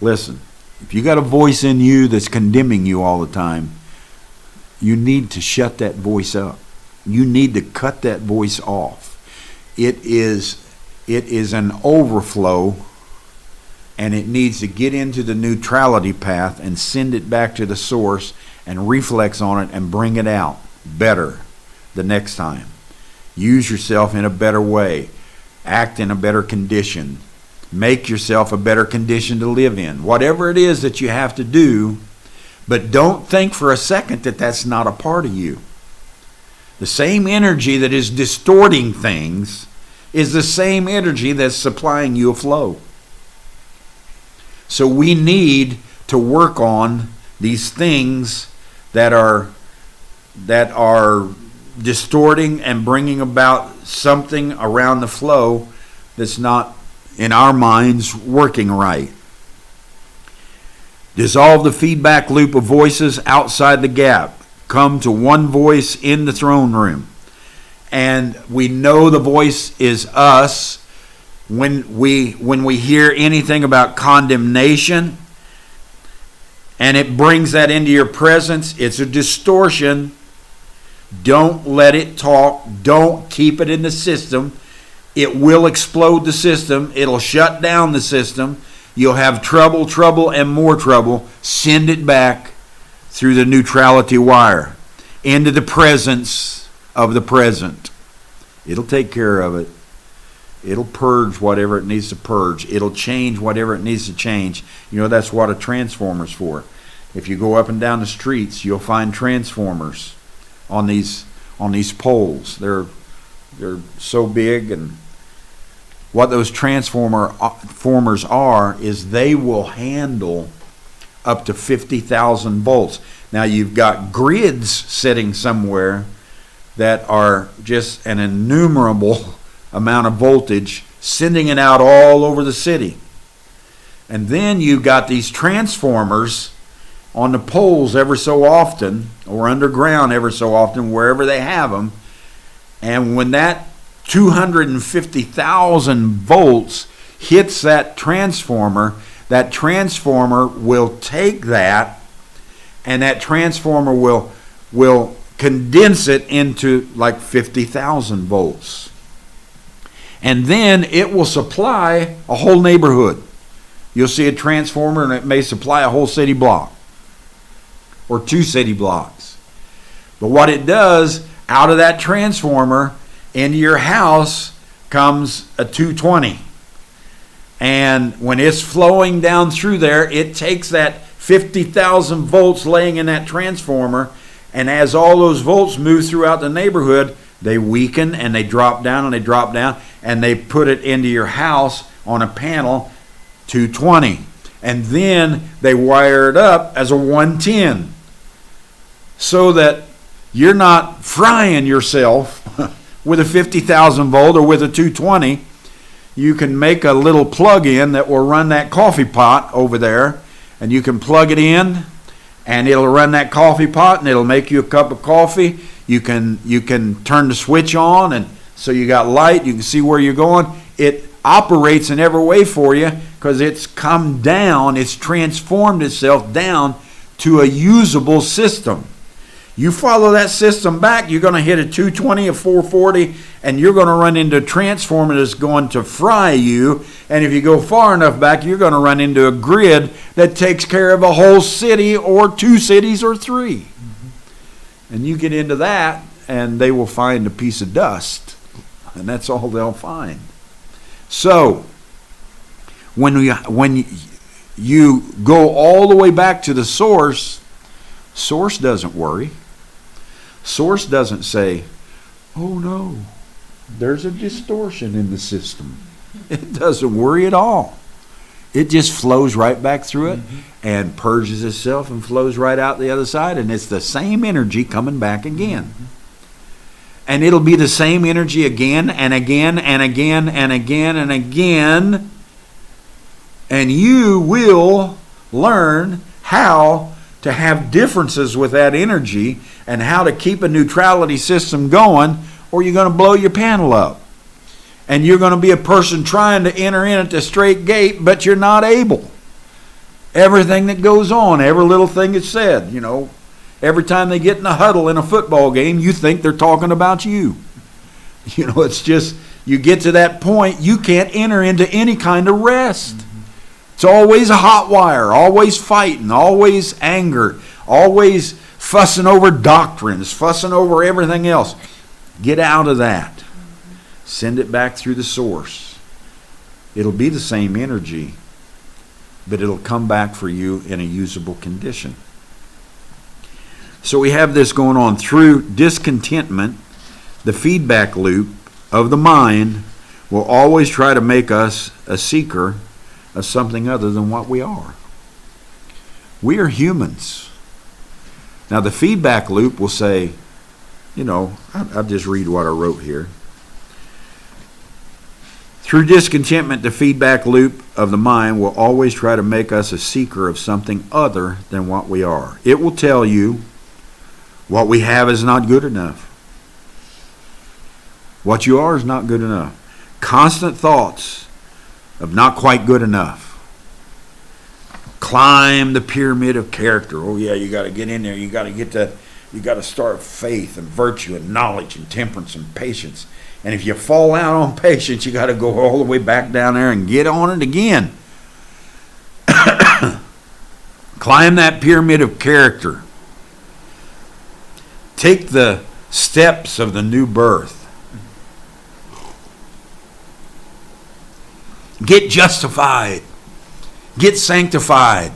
Listen, if you got a voice in you that's condemning you all the time, you need to shut that voice up. You need to cut that voice off. It is an overflow, and it needs to get into the neutrality path and send it back to the source and reflex on it and bring it out better the next time. Use yourself in a better way. Act in a better condition. Make yourself a better condition to live in. Whatever it is that you have to do, but don't think for a second that that's not a part of you. The same energy that is distorting things is the same energy that's supplying you a flow. So we need to work on these things that are distorting and bringing about something around the flow that's not, in our minds, working right. Dissolve the feedback loop of voices outside the gap. Come to one voice in the throne room. And we know the voice is us. When we hear anything about condemnation and it brings that into your presence, it's a distortion. Don't let it talk. Don't keep it in the system. It will explode the system. It'll shut down the system. You'll have trouble, and more trouble. Send it back through the neutrality wire into the presence of the present. It'll take care of it. It'll purge whatever it needs to purge. It'll change whatever it needs to change. You know, that's what a transformer's for. If you go up and down the streets, you'll find transformers on these poles. They're so big, and what those transformers are is they will handle up to 50,000 volts. Now you've got grids sitting somewhere that are just an innumerable amount of voltage, sending it out all over the city. And then you've got these transformers on the poles ever so often, or underground ever so often, wherever they have them. And when that 250,000 volts hits that transformer will take that, and that transformer will condense it into like 50,000 volts. And then it will supply a whole neighborhood. You'll see a transformer and it may supply a whole city block or 2 city blocks. But what it does, out of that transformer into your house comes a 220. And when it's flowing down through there, it takes that 50,000 volts laying in that transformer, and as all those volts move throughout the neighborhood, they weaken and they drop down and they drop down, and they put it into your house on a panel, 220. And then they wire it up as a 110 so that you're not frying yourself with a 50,000 volt or with a 220. You can make a little plug-in that will run that coffee pot over there, and you can plug it in and it'll run that coffee pot and it'll make you a cup of coffee. You can turn the switch on, and so you got light, you can see where you're going. It operates in every way for you because it's come down, it's transformed itself down to a usable system. You follow that system back, you're going to hit a 220, a 440, and you're going to run into a transformer that's going to fry you. And if you go far enough back, you're going to run into a grid that takes care of a whole city or 2 cities or 3. Mm-hmm. And you get into that, and they will find a piece of dust. And that's all they'll find. So, when you go all the way back to the source doesn't worry. Source doesn't say, oh no, there's a distortion in the system. It doesn't worry at all. It just flows right back through it and purges itself and flows right out the other side, and it's the same energy coming back again. And it'll be the same energy again and again and again and again and again. And you will learn how to have differences with that energy and how to keep a neutrality system going, or you're going to blow your panel up. And you're going to be a person trying to enter in at the straight gate, but you're not able. Everything that goes on, every little thing that's said, every time they get in a huddle in a football game, you think they're talking about you. It's just, you get to that point, you can't enter into any kind of rest. It's always a hot wire, always fighting, always anger, always fussing over doctrines, fussing over everything else. Get out of that. Send it back through the source. It'll be the same energy, but it'll come back for you in a usable condition. So we have this going on through discontentment. The feedback loop of the mind will always try to make us a seeker of something other than what we are. We are humans. Now the feedback loop will say, I'll just read what I wrote here. Through discontentment, the feedback loop of the mind will always try to make us a seeker of something other than what we are. It will tell you what we have is not good enough. What you are is not good enough. Constant thoughts of not quite good enough. Climb the pyramid of character. Oh yeah, you got to get in there. You got to get that. You got to start with faith and virtue and knowledge and temperance and patience. And if you fall out on patience, you got to go all the way back down there and get on it again. Climb that pyramid of character. Take the steps of the new birth. Get justified. Get sanctified.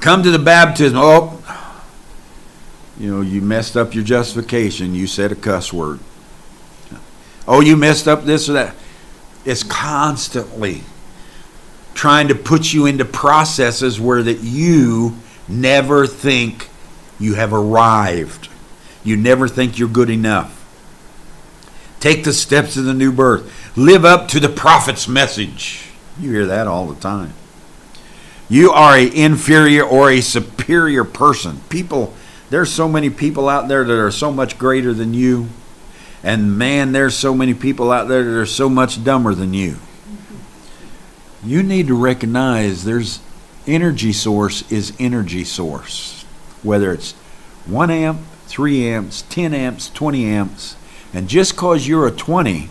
Come to the baptism. Oh, you messed up your justification. You said a cuss word. Oh, you messed up this or that. is constantly trying to put you into processes where that you never think you have arrived. You never think you're good enough. Take the steps of the new birth. Live up to the prophet's message. You hear that all the time. You are an inferior or a superior person. There's so many people out there that are so much greater than you. And man, there's so many people out there that are so much dumber than you. You need to recognize there's energy source is energy source. Whether it's 1 amp, 3 amps, 10 amps, 20 amps. And just because you're a 20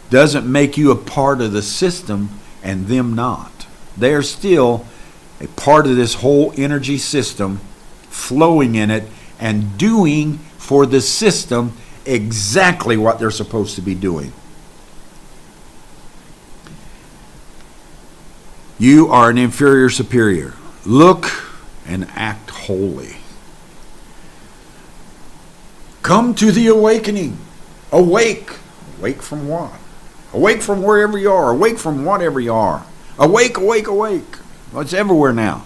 doesn't make you a part of the system and them not. They're still a part of this whole energy system, flowing in it and doing for the system exactly what they're supposed to be doing. You are an inferior superior. Look and act holy. Come to the awakening. Awake. Awake from what? Awake from wherever you are. Awake from whatever you are. Awake, awake, awake. Well, it's everywhere now.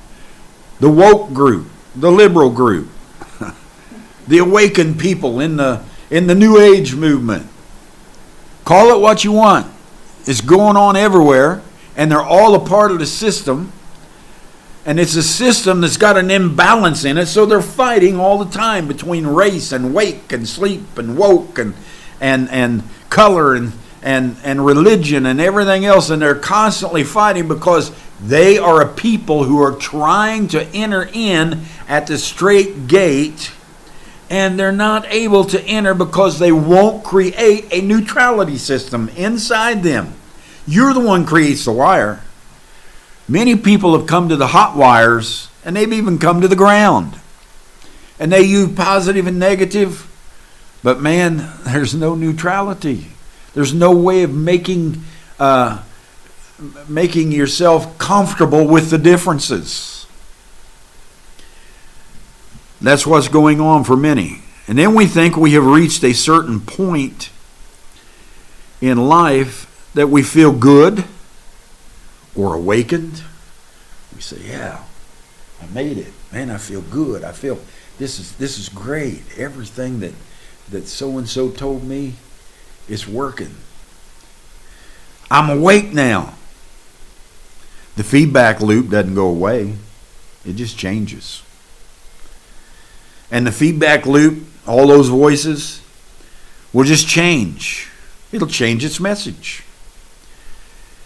The woke group, the liberal group, the awakened people in the New Age movement. Call it what you want. It's going on everywhere, and they're all a part of the system. And it's a system that's got an imbalance in it, so they're fighting all the time between race and wake and sleep and woke and color and religion and everything else, and they're constantly fighting because they are a people who are trying to enter in at the straight gate, and they're not able to enter because they won't create a neutrality system inside them. You're the one who creates the wire. Many people have come to the hot wires, and they've even come to the ground. And they use positive and negative, but man, there's no neutrality. There's no way of making yourself comfortable with the differences. That's what's going on for many. And then we think we have reached a certain point in life that we feel good or awakened. We say, yeah, I made it. Man, I feel good. I feel this is great. Everything that so-and-so told me is working. I'm awake now. The feedback loop doesn't go away. It just changes. And the feedback loop, all those voices, will just change. It'll change its message.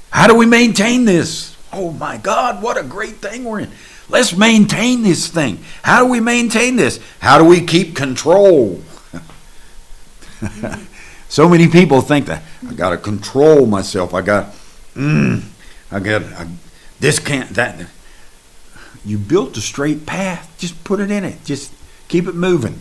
How do we maintain this? Oh my God, what a great thing we're in. Let's maintain this thing. How do we maintain this? How do we keep control? So many people think that I got to control myself. This can't, that. You built a straight path. Just put it in it. Just keep it moving.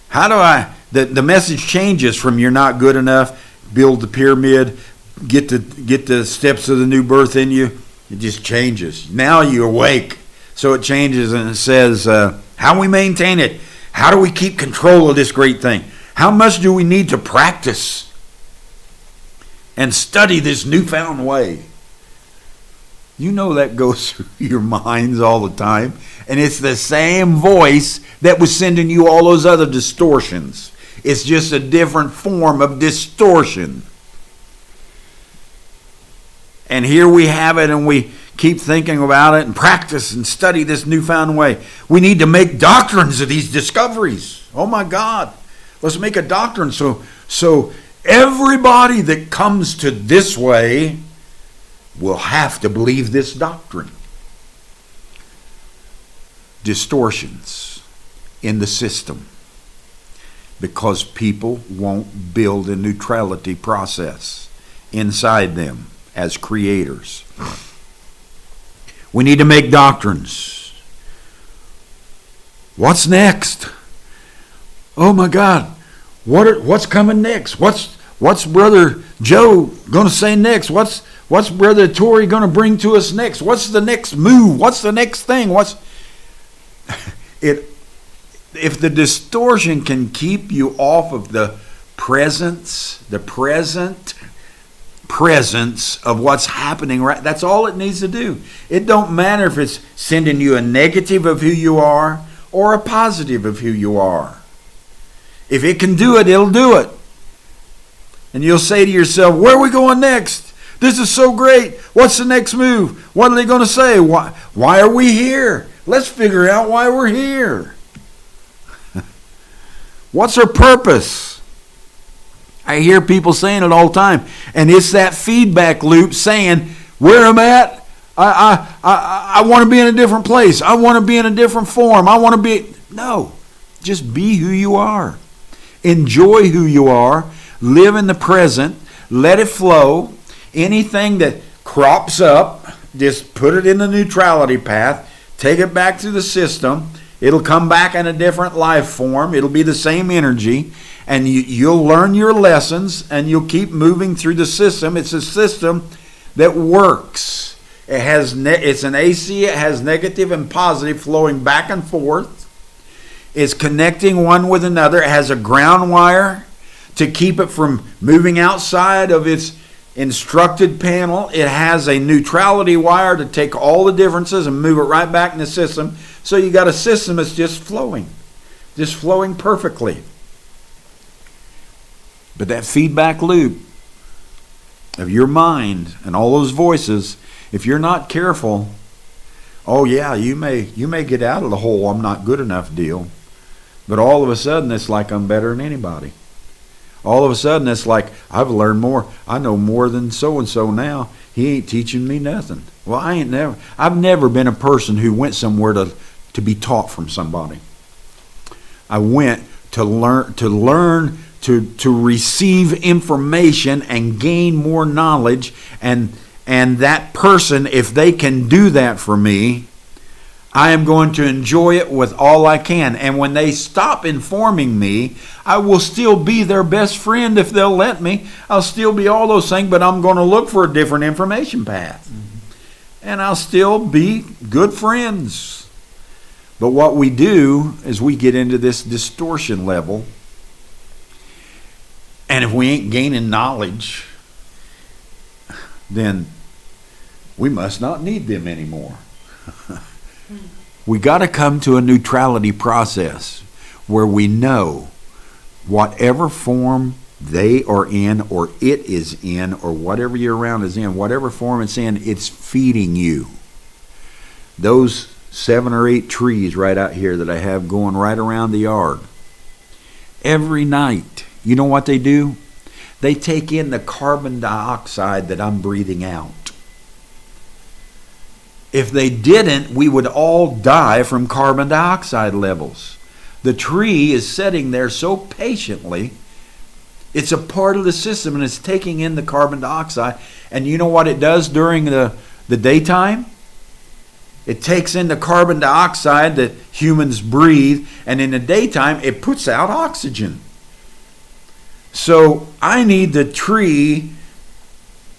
How do the message changes from you're not good enough, build the pyramid, get the steps of the new birth in you. It just changes. Now you awake. So it changes and it says, how we maintain it. How do we keep control of this great thing? How much do we need to practice and study this newfound way? You know that goes through your minds all the time. And it's the same voice that was sending you all those other distortions. It's just a different form of distortion. And here we have it, and we keep thinking about it and practice and study this newfound way. We need to make doctrines of these discoveries. Oh my God. Let's make a doctrine so everybody that comes to this way will have to believe this doctrine. Distortions in the system because people won't build a neutrality process inside them as creators. We need to make doctrines. What's next? Oh my God, what's coming next? What's Brother Joe going to say next? What's Brother Tory going to bring to us next? What's the next move? What's the next thing? If the distortion can keep you off of the presence, the present, presence of what's happening right. That's all it needs to do. It don't matter if it's sending you a negative of who you are or a positive of who you are. If it can do it, it'll do it. And you'll say to yourself, where are we going next? This is so great. What's the next move? What are they going to say? Why are we here? Let's figure out why we're here. What's our purpose? I hear people saying it all the time. And it's that feedback loop saying, where I'm at, I want to be in a different place. I want to be in a different form. I want to be... No. Just be who you are. Enjoy who you are. Live in the present. Let it flow. Anything that crops up, just put it in the neutrality path. Take it back to the system. It'll come back in a different life form. It'll be the same energy. And you'll learn your lessons and you'll keep moving through the system. It's a system that works. It's an AC. It has negative and positive flowing back and forth. It's connecting one with another. It has a ground wire to keep it from moving outside of its instructed panel. It has a neutrality wire to take all the differences and move it right back in the system. So you got a system that's just flowing perfectly. But that feedback loop of your mind and all those voices, if you're not careful, oh yeah, you may get out of the whole I'm not good enough deal. But all of a sudden it's like I'm better than anybody. All of a sudden it's like I've learned more. I know more than so and so now. He ain't teaching me nothing. Well, I've never been a person who went somewhere to be taught from somebody. I went to learn to receive information and gain more knowledge, and that person, if they can do that for me, I am going to enjoy it with all I can. And when they stop informing me, I will still be their best friend if they'll let me. I'll still be all those things, but I'm going to look for a different information path. Mm-hmm. And I'll still be good friends. But what we do is we get into this distortion level. And if we ain't gaining knowledge, then we must not need them anymore. We got to come to a neutrality process where we know whatever form they are in, or it is in, or whatever you're around is in, whatever form it's in, it's feeding you. Those 7 or 8 trees right out here that I have going right around the yard, every night, you know what they do? They take in the carbon dioxide that I'm breathing out. If they didn't, we would all die from carbon dioxide levels. The tree is sitting there so patiently. It's a part of the system and it's taking in the carbon dioxide. And you know what it does during the daytime? It takes in the carbon dioxide that humans breathe, and in the daytime it puts out oxygen. So I need the tree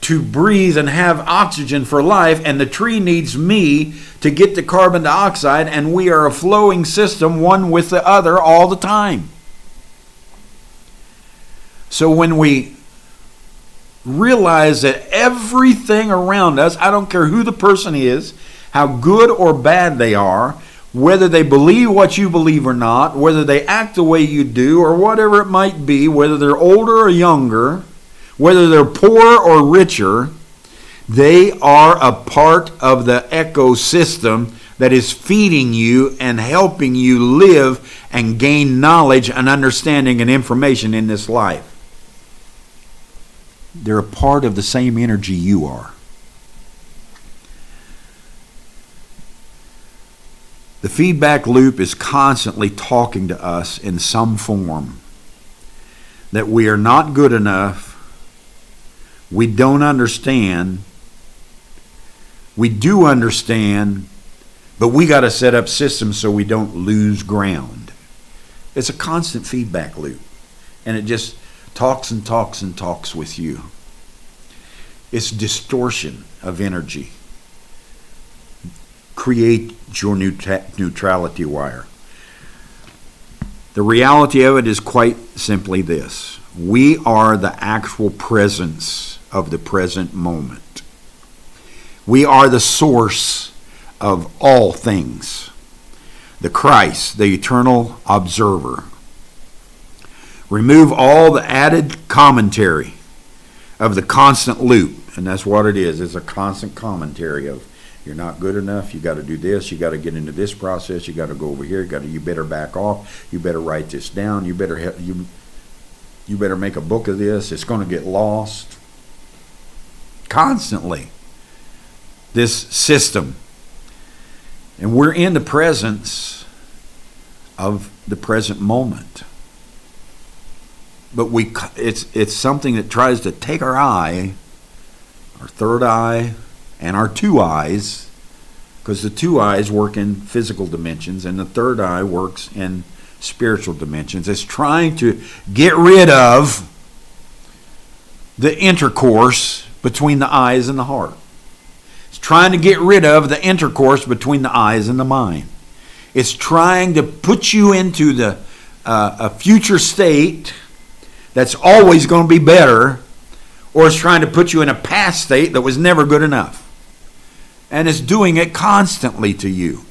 to breathe and have oxygen for life, and the tree needs me to get the carbon dioxide, and we are a flowing system, one with the other all the time. So when we realize that everything around us, I don't care who the person is, how good or bad they are, whether they believe what you believe or not, whether they act the way you do or whatever it might be, whether they're older or younger, whether they're poorer or richer, they are a part of the ecosystem that is feeding you and helping you live and gain knowledge and understanding and information in this life. They're a part of the same energy you are. The feedback loop is constantly talking to us in some form that we are not good enough, we don't understand, we do understand, but we got to set up systems so we don't lose ground. It's a constant feedback loop, and it just talks and talks and talks with you. It's distortion of energy. Create your neutrality wire. The reality of it is quite simply this. We are the actual presence of the present moment. We are the source of all things. The Christ, the eternal observer. Remove all the added commentary of the constant loop. And that's what it is. It's a constant commentary of, you're not good enough, you got to do this, you got to get into this process, you got to go over here, you better back off, you better write this down, you better make a book of this, it's going to get lost. Constantly. This system. And we're in the presence of the present moment. But it's something that tries to take our eye, our third eye, and our two eyes, because the two eyes work in physical dimensions and the third eye works in spiritual dimensions. It's trying to get rid of the intercourse between the eyes and the heart. It's trying to get rid of the intercourse between the eyes and the mind. It's trying to put you into a future state that's always going to be better, or it's trying to put you in a past state that was never good enough. And it's doing it constantly to you.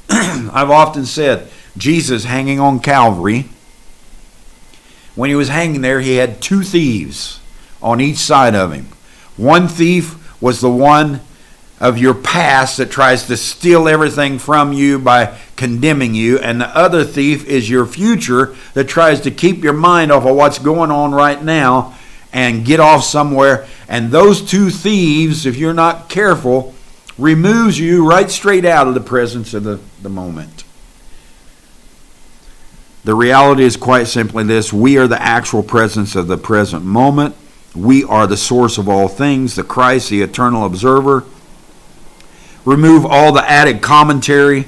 I've often said, Jesus hanging on Calvary, when he was hanging there, he had two thieves on each side of him. One thief was the one of your past that tries to steal everything from you by condemning you, and the other thief is your future that tries to keep your mind off of what's going on right now and get off somewhere. And those two thieves, if you're not careful, removes you right straight out of the presence of the moment. The reality is quite simply this: we are the actual presence of the present moment. We are the source of all things, the Christ, the eternal observer. Remove all the added commentary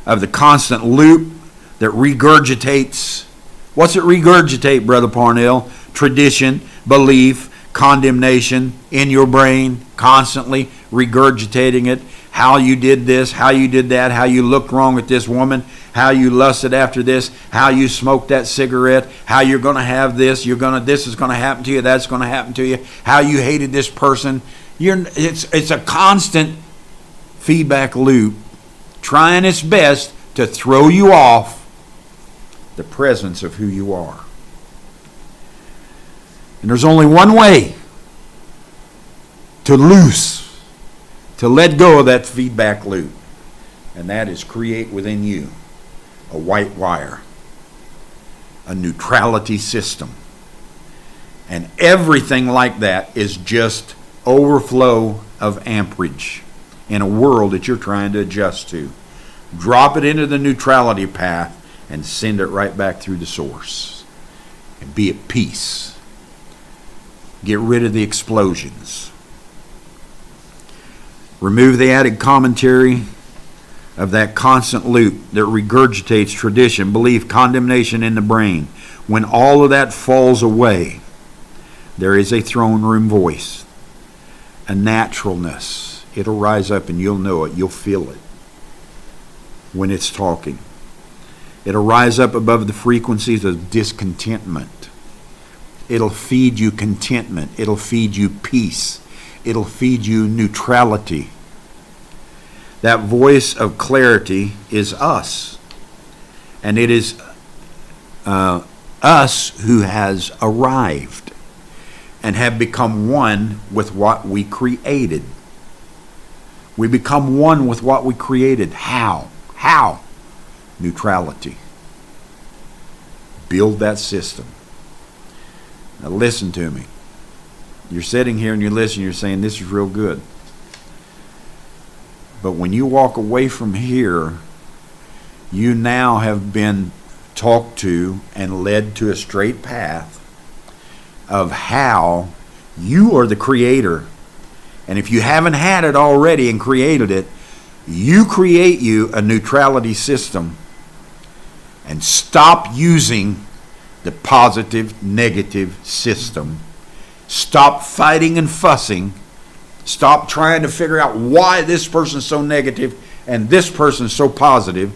of the constant loop that regurgitates. What's it regurgitate, Brother Parnell? Tradition, belief, condemnation in your brain, constantly regurgitating it. How you did this, how you did that, how you looked wrong at this woman, how you lusted after this, how you smoked that cigarette, how you're going to have this, this is going to happen to you, that's going to happen to you, how you hated this person. It's a constant feedback loop trying its best to throw you off the presence of who you are. And there's only one way to let go of that feedback loop, and that is create within you a white wire, a neutrality system. And everything like that is just overflow of amperage in a world that you're trying to adjust to. Drop it into the neutrality path and send it right back through the source. And be at peace. Get rid of the explosions. Remove the added commentary of that constant loop that regurgitates tradition, belief, condemnation in the brain. When all of that falls away, there is a throne room voice, a naturalness. It'll rise up and you'll know it. You'll feel it when it's talking. It'll rise up above the frequencies of discontentment. It'll feed you contentment. It'll feed you peace. It'll feed you neutrality. That voice of clarity is us. And it is us who has arrived and have become one with what we created. We become one with what we created. How? How? Neutrality. Build that system. Now listen to me. You're sitting here and you're listening, you're saying, this is real good. But when you walk away from here, you now have been talked to and led to a straight path of how you are the creator. And if you haven't had it already and created it, you create you a neutrality system and stop using the positive, negative system. Stop fighting and fussing. Stop trying to figure out why this person's so negative and this person's so positive.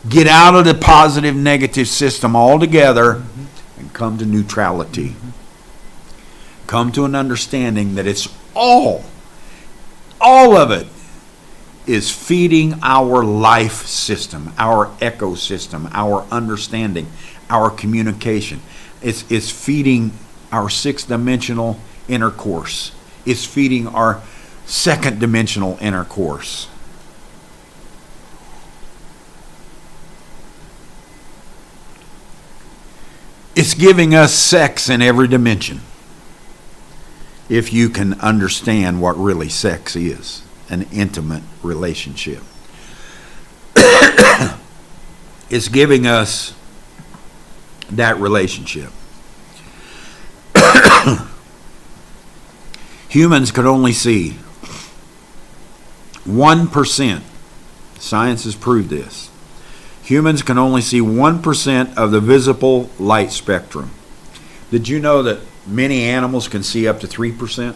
Get out of the positive, negative system altogether and come to neutrality. come to an understanding that it's all of it is feeding our life system, our ecosystem, our understanding, our communication. It's feeding our sixth-dimensional intercourse. It's feeding our second-dimensional intercourse. It's giving us sex in every dimension. If you can understand what really sex is, an intimate relationship. It's giving us that relationship. Humans could only see 1%. Science has proved this. Humans can only see 1% of the visible light spectrum. Did you know that many animals can see up to 3%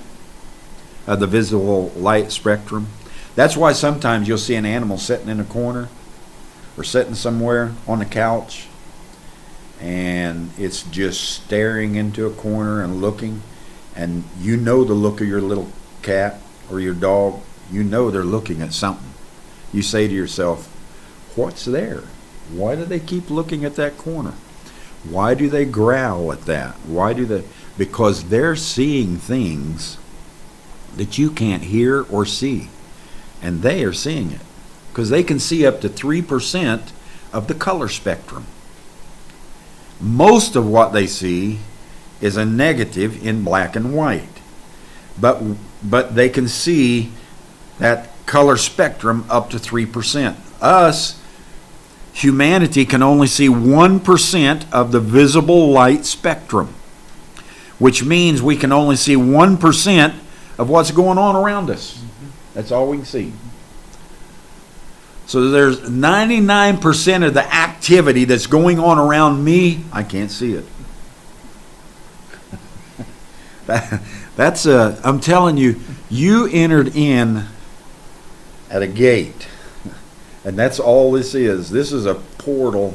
of the visible light spectrum? That's why sometimes you'll see an animal sitting in a corner or sitting somewhere on the couch, and it's just staring into a corner and looking, and you know the look of your little cat or your dog. You know they're looking at something. You say to yourself, what's there? Why do they keep looking at that corner? Why do they growl at that? Why do they? Because they're seeing things that you can't hear or see. And they are seeing it. Because they can see up to 3% of the color spectrum. Most of what they see is a negative in black and white. But they can see that color spectrum up to 3%. Us, humanity, can only see 1% of the visible light spectrum, which means we can only see 1% of what's going on around us. That's all we can see. So there's 99% of the activity that's going on around me, I can't see it. I'm telling you, you entered in at a gate. And that's all this is. This is a portal.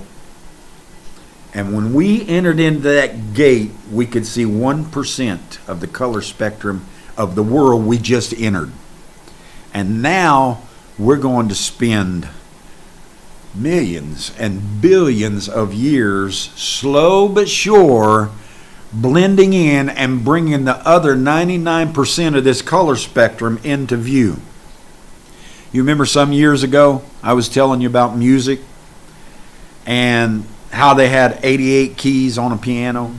And when we entered into that gate, we could see 1% of the color spectrum of the world we just entered. And now we're going to spend millions and billions of years, slow but sure, blending in and bringing the other 99% of this color spectrum into view. You remember some years ago, I was telling you about music and how they had 88 keys on a piano,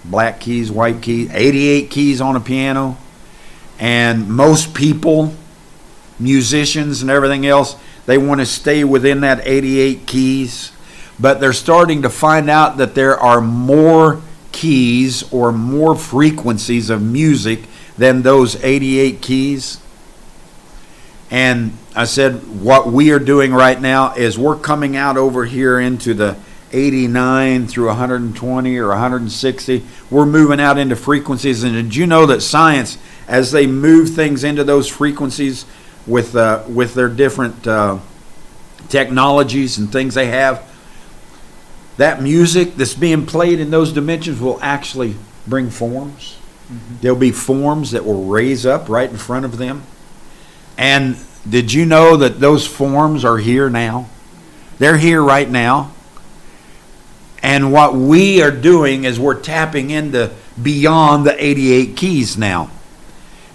black keys, white keys, 88 keys on a piano. And most people, musicians and everything else, they want to stay within that 88 keys. But they're starting to find out that there are more keys or more frequencies of music than those 88 keys. And I said, what we are doing right now is we're coming out over here into the 89 through 120 or 160. We're moving out into frequencies. And did you know that science, as they move things into those frequencies with their different technologies and things they have, that music that's being played in those dimensions will actually bring forms. There'll be forms that will raise up right in front of them. And did you know that those forms are here now? They're here right now. And what we are doing is we're tapping into beyond the 88 keys now.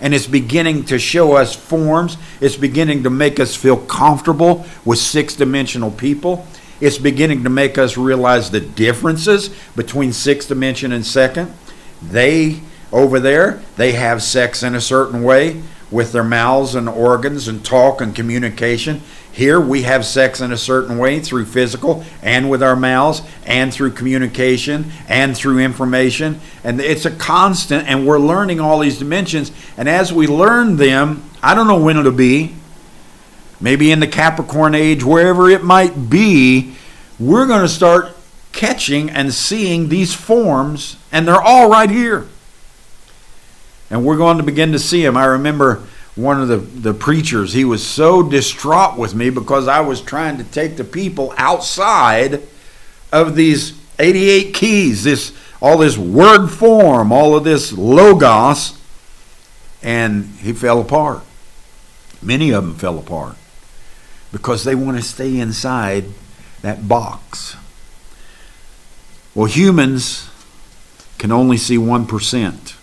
And it's beginning to show us forms. It's beginning to make us feel comfortable with six-dimensional people. It's beginning to make us realize the differences between sixth dimension and second. They, over there, they have sex in a certain way with their mouths and organs and talk and communication. Here we have sex in a certain way through physical and with our mouths and through communication and through information. And it's a constant, and we're learning all these dimensions. And as we learn them, I don't know when it'll be, maybe in the Capricorn age, wherever it might be, we're going to start catching and seeing these forms, and they're all right here. And we're going to begin to see them. I remember one of the preachers, he was so distraught with me because I was trying to take the people outside of these 88 keys, all this word form, all of this logos, and he fell apart. Many of them fell apart because they want to stay inside that box. Well, humans can only see 1%.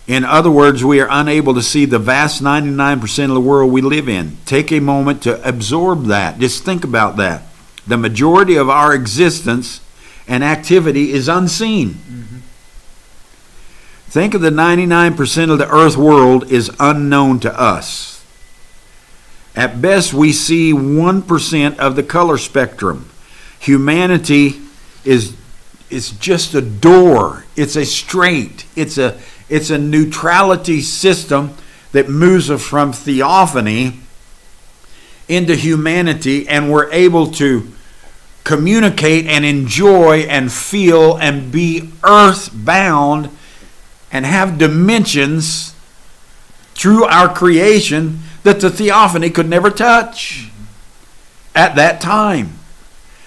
In other words, we are unable to see the vast 99% of the world we live in. Take a moment to absorb that. Just think about that. The majority of our existence and activity is unseen. Mm-hmm. Think of the 99% of the earth world is unknown to us. At best, we see 1% of the color spectrum. Humanity is just a door. It's a strait. It's a neutrality system that moves us from theophany into humanity, and we're able to communicate and enjoy and feel and be earthbound and have dimensions through our creation that the theophany could never touch at that time.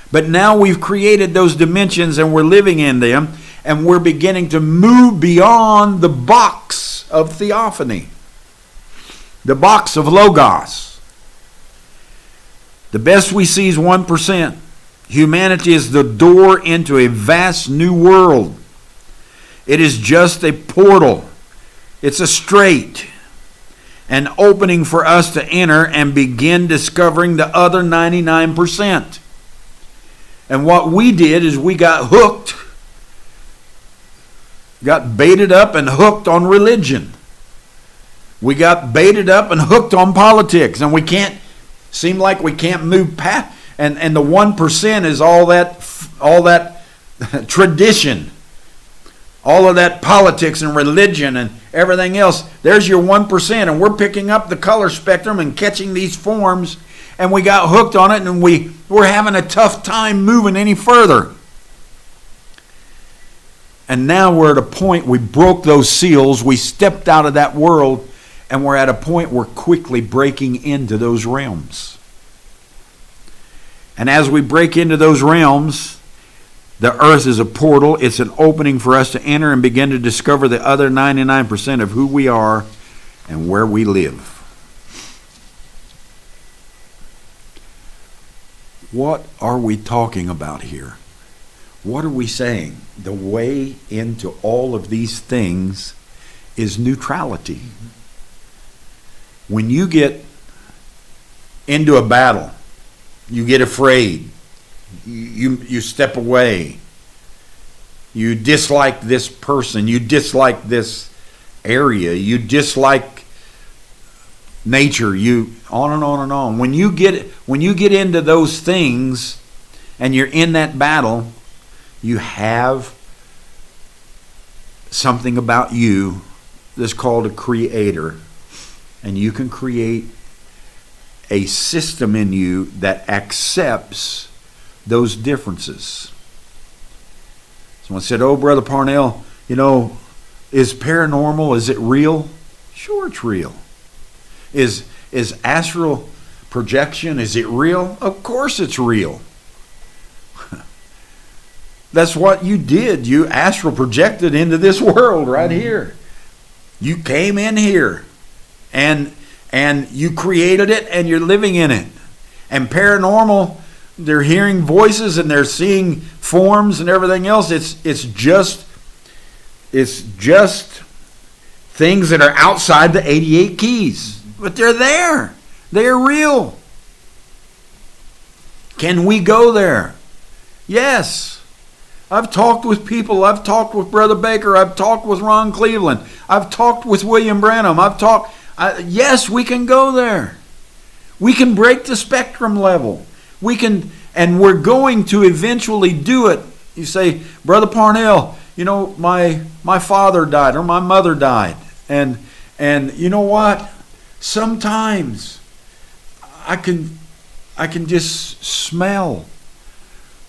But now we've created those dimensions and we're living in them, and we're beginning to move beyond the box of theophany, the box of logos. The best we see is 1%. Humanity is the door into a vast new world. It is just a portal. It's a strait, an opening for us to enter and begin discovering the other 99%. And what we did is we got hooked, got baited up and hooked on religion. We got baited up and hooked on politics, and we can't seem like we can't move past. And the 1% is all that tradition, all of that politics and religion and everything else. There's your 1%, and we're picking up the color spectrum and catching these forms, and we got hooked on it, and we're having a tough time moving any further. And now we're at a point, we broke those seals, we stepped out of that world, and we're at a point we're quickly breaking into those realms. And as we break into those realms, the earth is a portal. It's an opening for us to enter and begin to discover the other 99% of who we are and where we live. What are we talking about here? What are we saying? The way into all of these things is neutrality. When you get into a battle, you get afraid. You step away. You dislike this person. You dislike this area. You dislike nature. You on and on and on. When you get into those things and you're in that battle, you have something about you that's called a creator, and you can create a system in you that accepts those differences. Someone said, "Oh, Brother Parnell, is paranormal, is it real?" Sure, it's real. Is astral projection, is it real? Of course it's real. That's what you did. You astral projected into this world right here. You came in here and you created it, and you're living in it. And paranormal, they're hearing voices and they're seeing forms and everything else. It's just things that are outside the 88 keys. But they're there. They're real. Can we go there? Yes. I've talked with people. I've talked with Brother Baker. I've talked with Ron Cleveland. I've talked with William Branham. Yes, we can go there. We can break the spectrum level. We can, and we're going to eventually do it. You say, "Brother Parnell, my father died or my mother died. And you know what? Sometimes I can just smell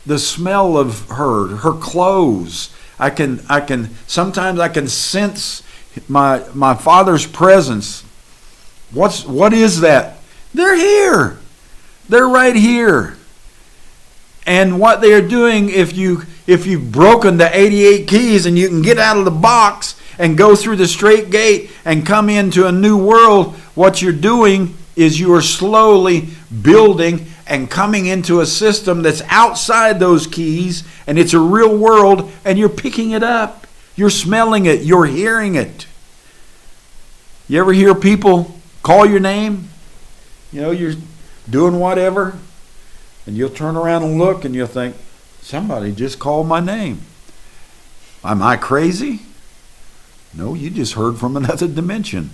the smell of her clothes. Sometimes I can sense my father's presence. What is that? They're here. They're right here. And what they're doing, if if you've broken the 88 keys and you can get out of the box and go through the straight gate and come into a new world, what you're doing is you are slowly building and coming into a system that's outside those keys, and it's a real world, and you're picking it up. You're smelling it. You're hearing it. You ever hear people call your name? You know, you're doing whatever, and you'll turn around and look, and you'll think, somebody just called my name. Am I crazy? No, you just heard from another dimension.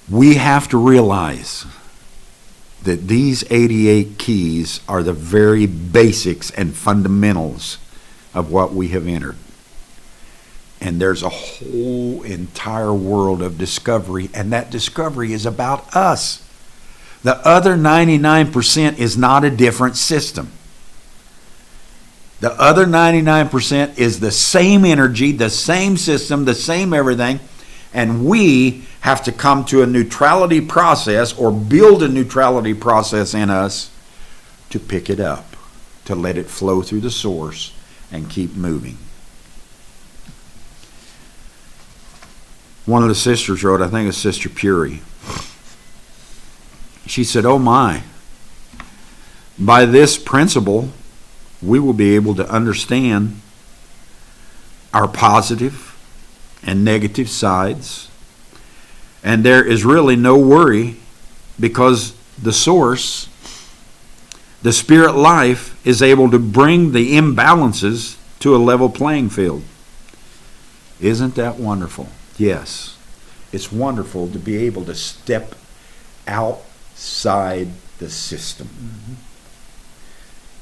We have to realize that these 88 keys are the very basics and fundamentals of what we have entered. And there's a whole entire world of discovery, and that discovery is about us. The other 99% is not a different system. The other 99% is the same energy, the same system, the same everything, and we have to come to a neutrality process or build a neutrality process in us to pick it up, to let it flow through the source and keep moving. One of the sisters wrote, I think it's Sister Puri. She said, oh my, by this principle, we will be able to understand our positive and negative sides. And there is really no worry because the source, the spirit life, is able to bring the imbalances to a level playing field. Isn't that wonderful? Yes. It's wonderful to be able to step outside the system. Mm-hmm.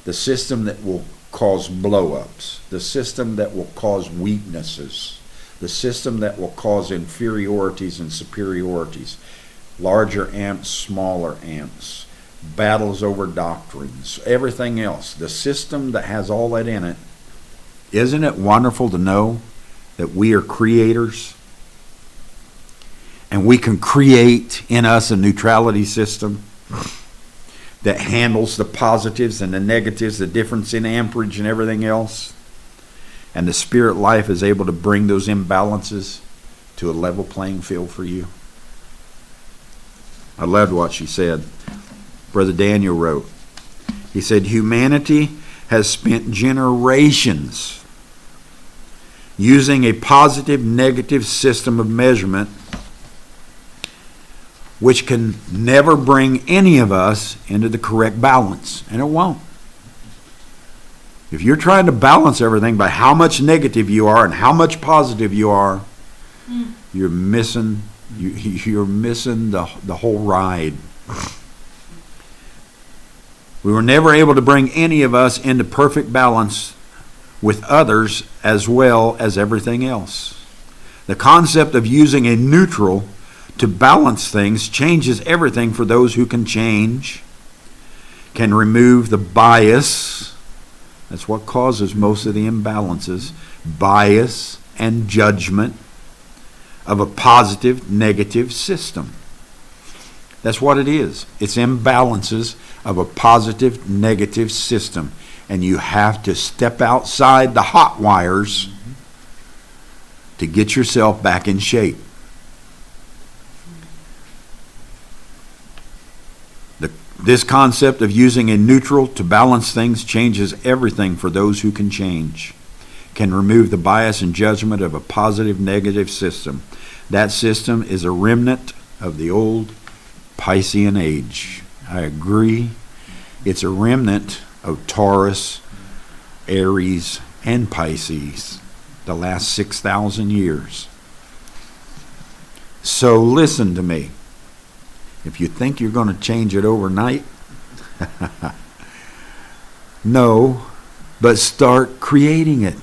The system that will cause blow-ups. The system that will cause weaknesses. The system that will cause inferiorities and superiorities. Larger amps, smaller amps. Battles over doctrines. Everything else. The system that has all that in it. Isn't it wonderful to know that we are creators? And we can create in us a neutrality system that handles the positives and the negatives, the difference in amperage and everything else. And the spirit life is able to bring those imbalances to a level playing field for you. I loved what she said. Brother Daniel wrote, he said, humanity has spent generations using a positive negative system of measurement which can never bring any of us into the correct balance. And it won't. If you're trying to balance everything by how much negative you are and how much positive you are, you're missing the whole ride. We were never able to bring any of us into perfect balance with others as well as everything else. The concept of using a neutral to balance things changes everything for those who can change, can remove the bias. That's what causes most of the imbalances. Bias and judgment of a positive, negative system. That's what it is. It's imbalances of a positive, negative system. And you have to step outside the hot wires to get yourself back in shape. This concept of using a neutral to balance things changes everything for those who can change, can remove the bias and judgment of a positive negative system. That system is a remnant of the old Piscean age. I agree. It's a remnant of Taurus, Aries, and Pisces, the last 6,000 years. So listen to me. If you think you're going to change it overnight, no, but start creating it.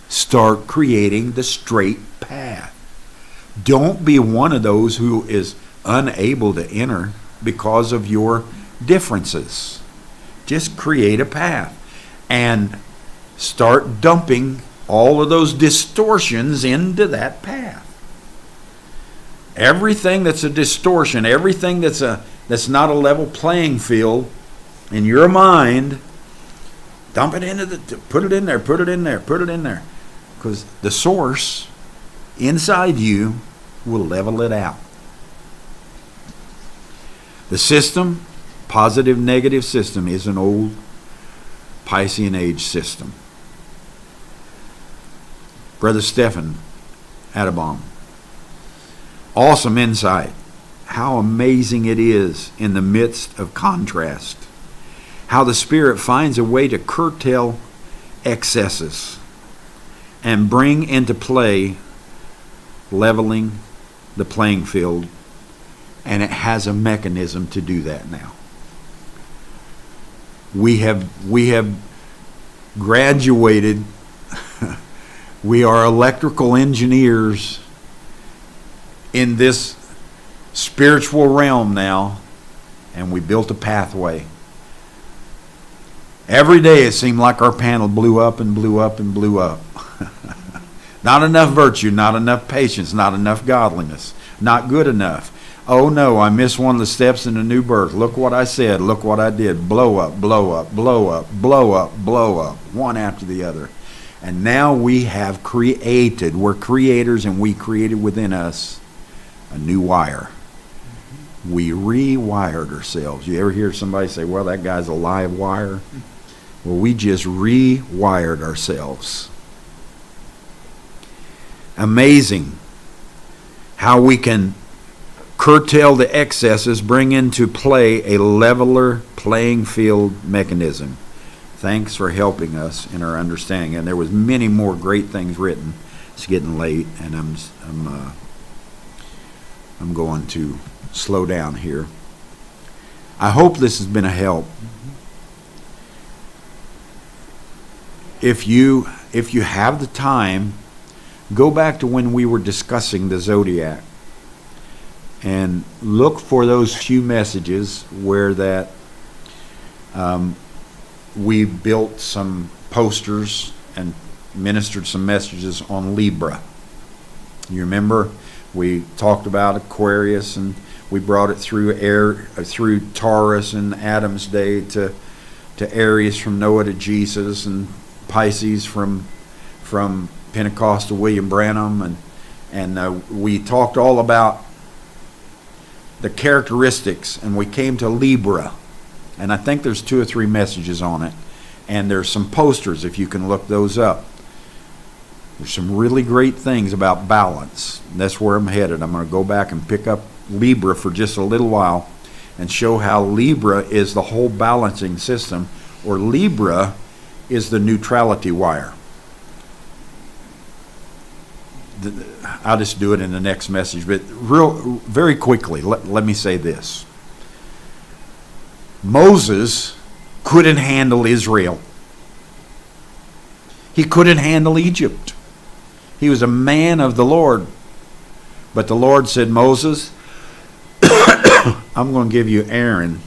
Start creating the straight path. Don't be one of those who is unable to enter because of your differences. Just create a path and start dumping all of those distortions into that path. Everything that's a distortion, everything that's not a level playing field in your mind, Dump it put it in there, put it in there, put it in there. Because the source inside you will level it out. The system, positive, negative system, is an old Piscean age system. Brother Stephen Adabom. Awesome insight. How amazing it is in the midst of contrast. How the Spirit finds a way to curtail excesses and bring into play leveling the playing field. And it has a mechanism to do that now. We have graduated. We are electrical engineers in this spiritual realm now, and we built a pathway. Every day it seemed like our panel blew up and blew up and blew up. Not enough virtue, not enough patience, not enough godliness, not good enough. Oh no, I missed one of the steps in the new birth. Look what I said, look what I did. Blow up, blow up, blow up, blow up, blow up, one after the other. And now we have created, we're creators, and we created within us a new wire. We rewired ourselves. You ever hear somebody say, well, that guy's a live wire? Well, we just rewired ourselves. Amazing how we can curtail the excesses, bring into play a leveler playing field mechanism. Thanks for helping us in our understanding. And there was many more great things written. It's getting late, and I'm going to slow down here. I hope this has been a help. If you have the time, go back to when we were discussing the zodiac and look for those few messages where that we built some posters and ministered some messages on Libra. You remember we talked about Aquarius, and we brought it through Taurus and Adam's day to Aries, from Noah to Jesus, and Pisces from Pentecost to William Branham, and we talked all about the characteristics, and we came to Libra, and I think there's 2 or 3 messages on it, and there's some posters if you can look those up. There's some really great things about balance. That's where I'm headed. I'm going to go back and pick up Libra for just a little while and show how Libra is the whole balancing system, or Libra is the neutrality wire. I'll just do it in the next message, but very quickly, let me say this. Moses couldn't handle Israel. He couldn't handle Egypt. He was a man of the Lord. But the Lord said, Moses, I'm going to give you Aaron.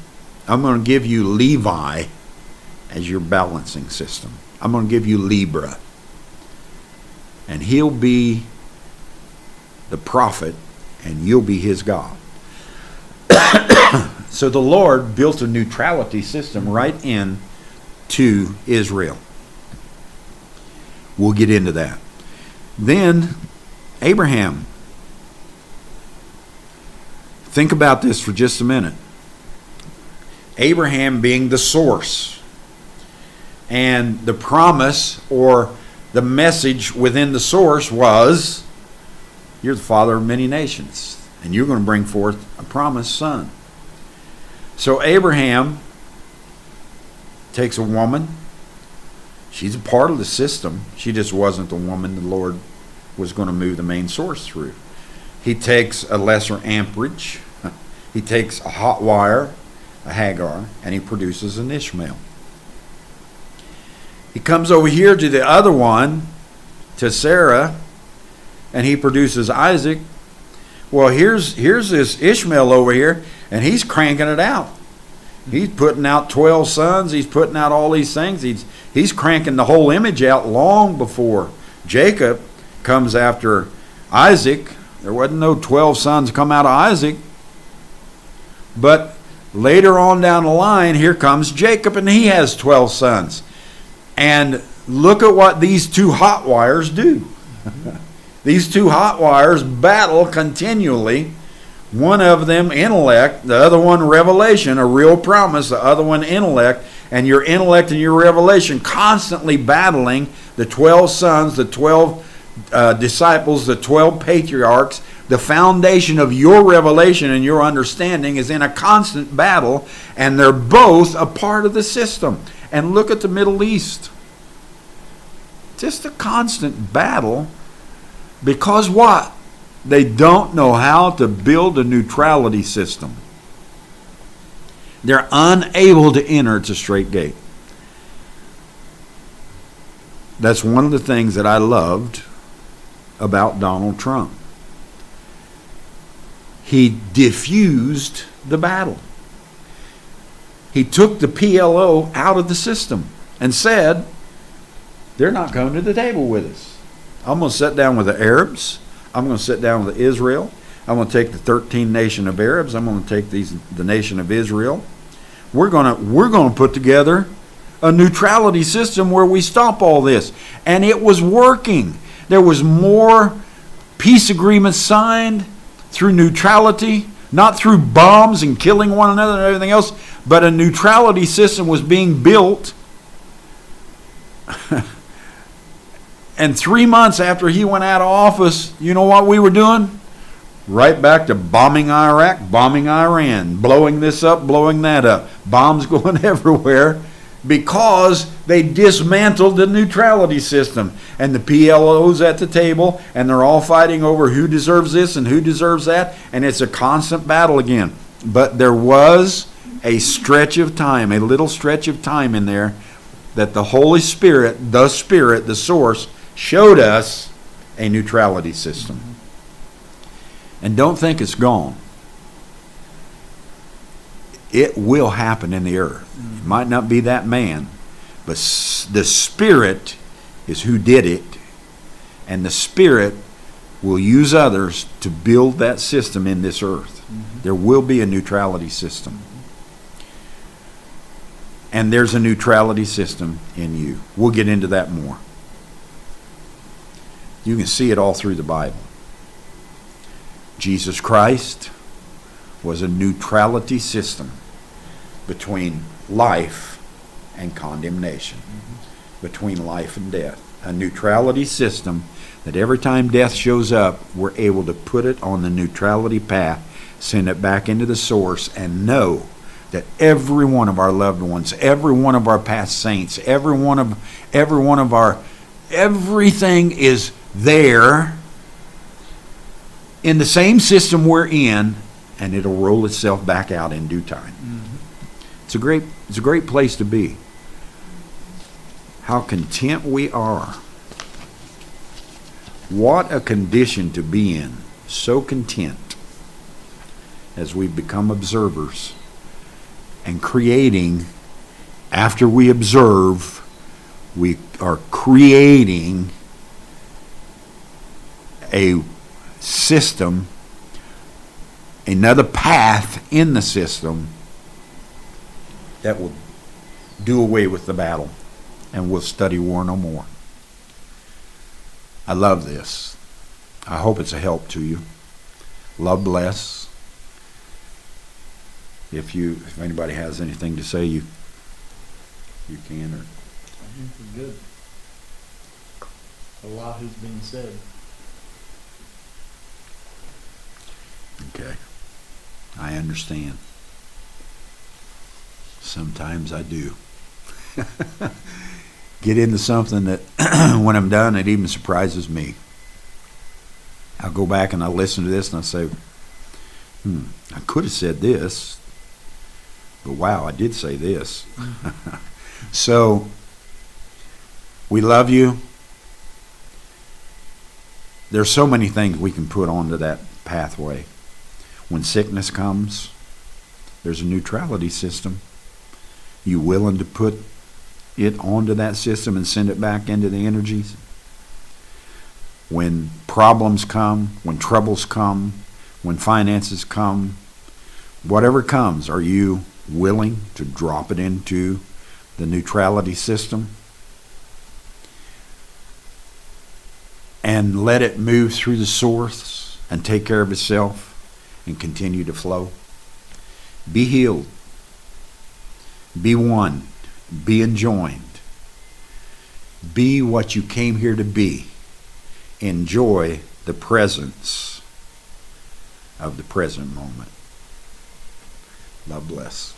I'm going to give you Levi as your balancing system. I'm going to give you Libra. And he'll be the prophet, and you'll be his God. So the Lord built a neutrality system right in to Israel. We'll get into that. Then Abraham. Think about this for just a minute. Abraham being the source, and the promise or the message within the source was, you're the father of many nations, and you're going to bring forth a promised son. So Abraham takes a woman. She's a part of the system. She just wasn't the woman the Lord was going to move the main source through. He takes a lesser amperage. He takes a hot wire, a Hagar, and he produces an Ishmael. He comes over here to the other one, to Sarah, and he produces Isaac. Well, here's this Ishmael over here, and he's cranking it out. He's putting out 12 sons. He's putting out all these things. He's cranking the whole image out long before Jacob comes after Isaac. There wasn't no 12 sons come out of Isaac. But later on down the line, here comes Jacob, and he has 12 sons. And look at what these two hot wires do. These two hot wires battle continually. One of them intellect, the other one revelation, a real promise, the other one intellect, and your intellect and your revelation constantly battling the 12 sons, the 12 disciples, the 12 patriarchs. The foundation of your revelation and your understanding is in a constant battle, and they're both a part of the system. And look at the Middle East. Just a constant battle, because what? They don't know how to build a neutrality system. They're unable to enter the Strait gate. That's one of the things that I loved about Donald Trump. He diffused the battle. He took the PLO out of the system and said, they're not coming to the table with us. I'm going to sit down with the Arabs. I'm going to sit down with Israel. I'm going to take the 13 nation of Arabs. I'm going to take the nation of Israel. We're going to put together a neutrality system where we stop all this. And it was working. There was more peace agreements signed through neutrality, not through bombs and killing one another and everything else, but a neutrality system was being built. And 3 months after he went out of office, you know what we were doing? Right back to bombing Iraq, bombing Iran, blowing this up, blowing that up. Bombs going everywhere because they dismantled the neutrality system. And the PLO's at the table, and they're all fighting over who deserves this and who deserves that. And it's a constant battle again. But there was a stretch of time, a little stretch of time in there, that the Holy Spirit, the source, showed us a neutrality system. And don't think it's gone. It will happen in the earth. It might not be that man, but the Spirit is who did it. And the Spirit will use others to build that system in this earth. There will be a neutrality system. And there's a neutrality system in you. We'll get into that more. You can see it all through the Bible. Jesus Christ was a neutrality system between life and condemnation, between life and death. A neutrality system that every time death shows up, we're able to put it on the neutrality path, send it back into the source, and know that every one of our loved ones, every one of our past saints, every one of our everything is there in the same system we're in, and it'll roll itself back out in due time. It's a great place to be. How content we are. What a condition to be in. So content as we become observers and creating. After we observe, we are creating a system, another path in the system that will do away with the battle, and we'll study war no more. I love this. I hope it's a help to you. Love bless. If anybody has anything to say, you can. Or I think we're good. A lot has been said. Okay. I understand. Sometimes I do. Get into something that when I'm done, it even surprises me. I'll go back and I'll listen to this and I'll say, I could have said this, but wow, I did say this. So, we love you. There's so many things we can put onto that pathway. When sickness comes, there's a neutrality system. You willing to put it onto that system and send it back into the energies? When problems come, when troubles come, when finances come, whatever comes, are you willing to drop it into the neutrality system? and let it move through the source and take care of itself and continue to flow. Be healed. Be one. Be enjoined. Be what you came here to be. Enjoy the presence of the present moment. God bless.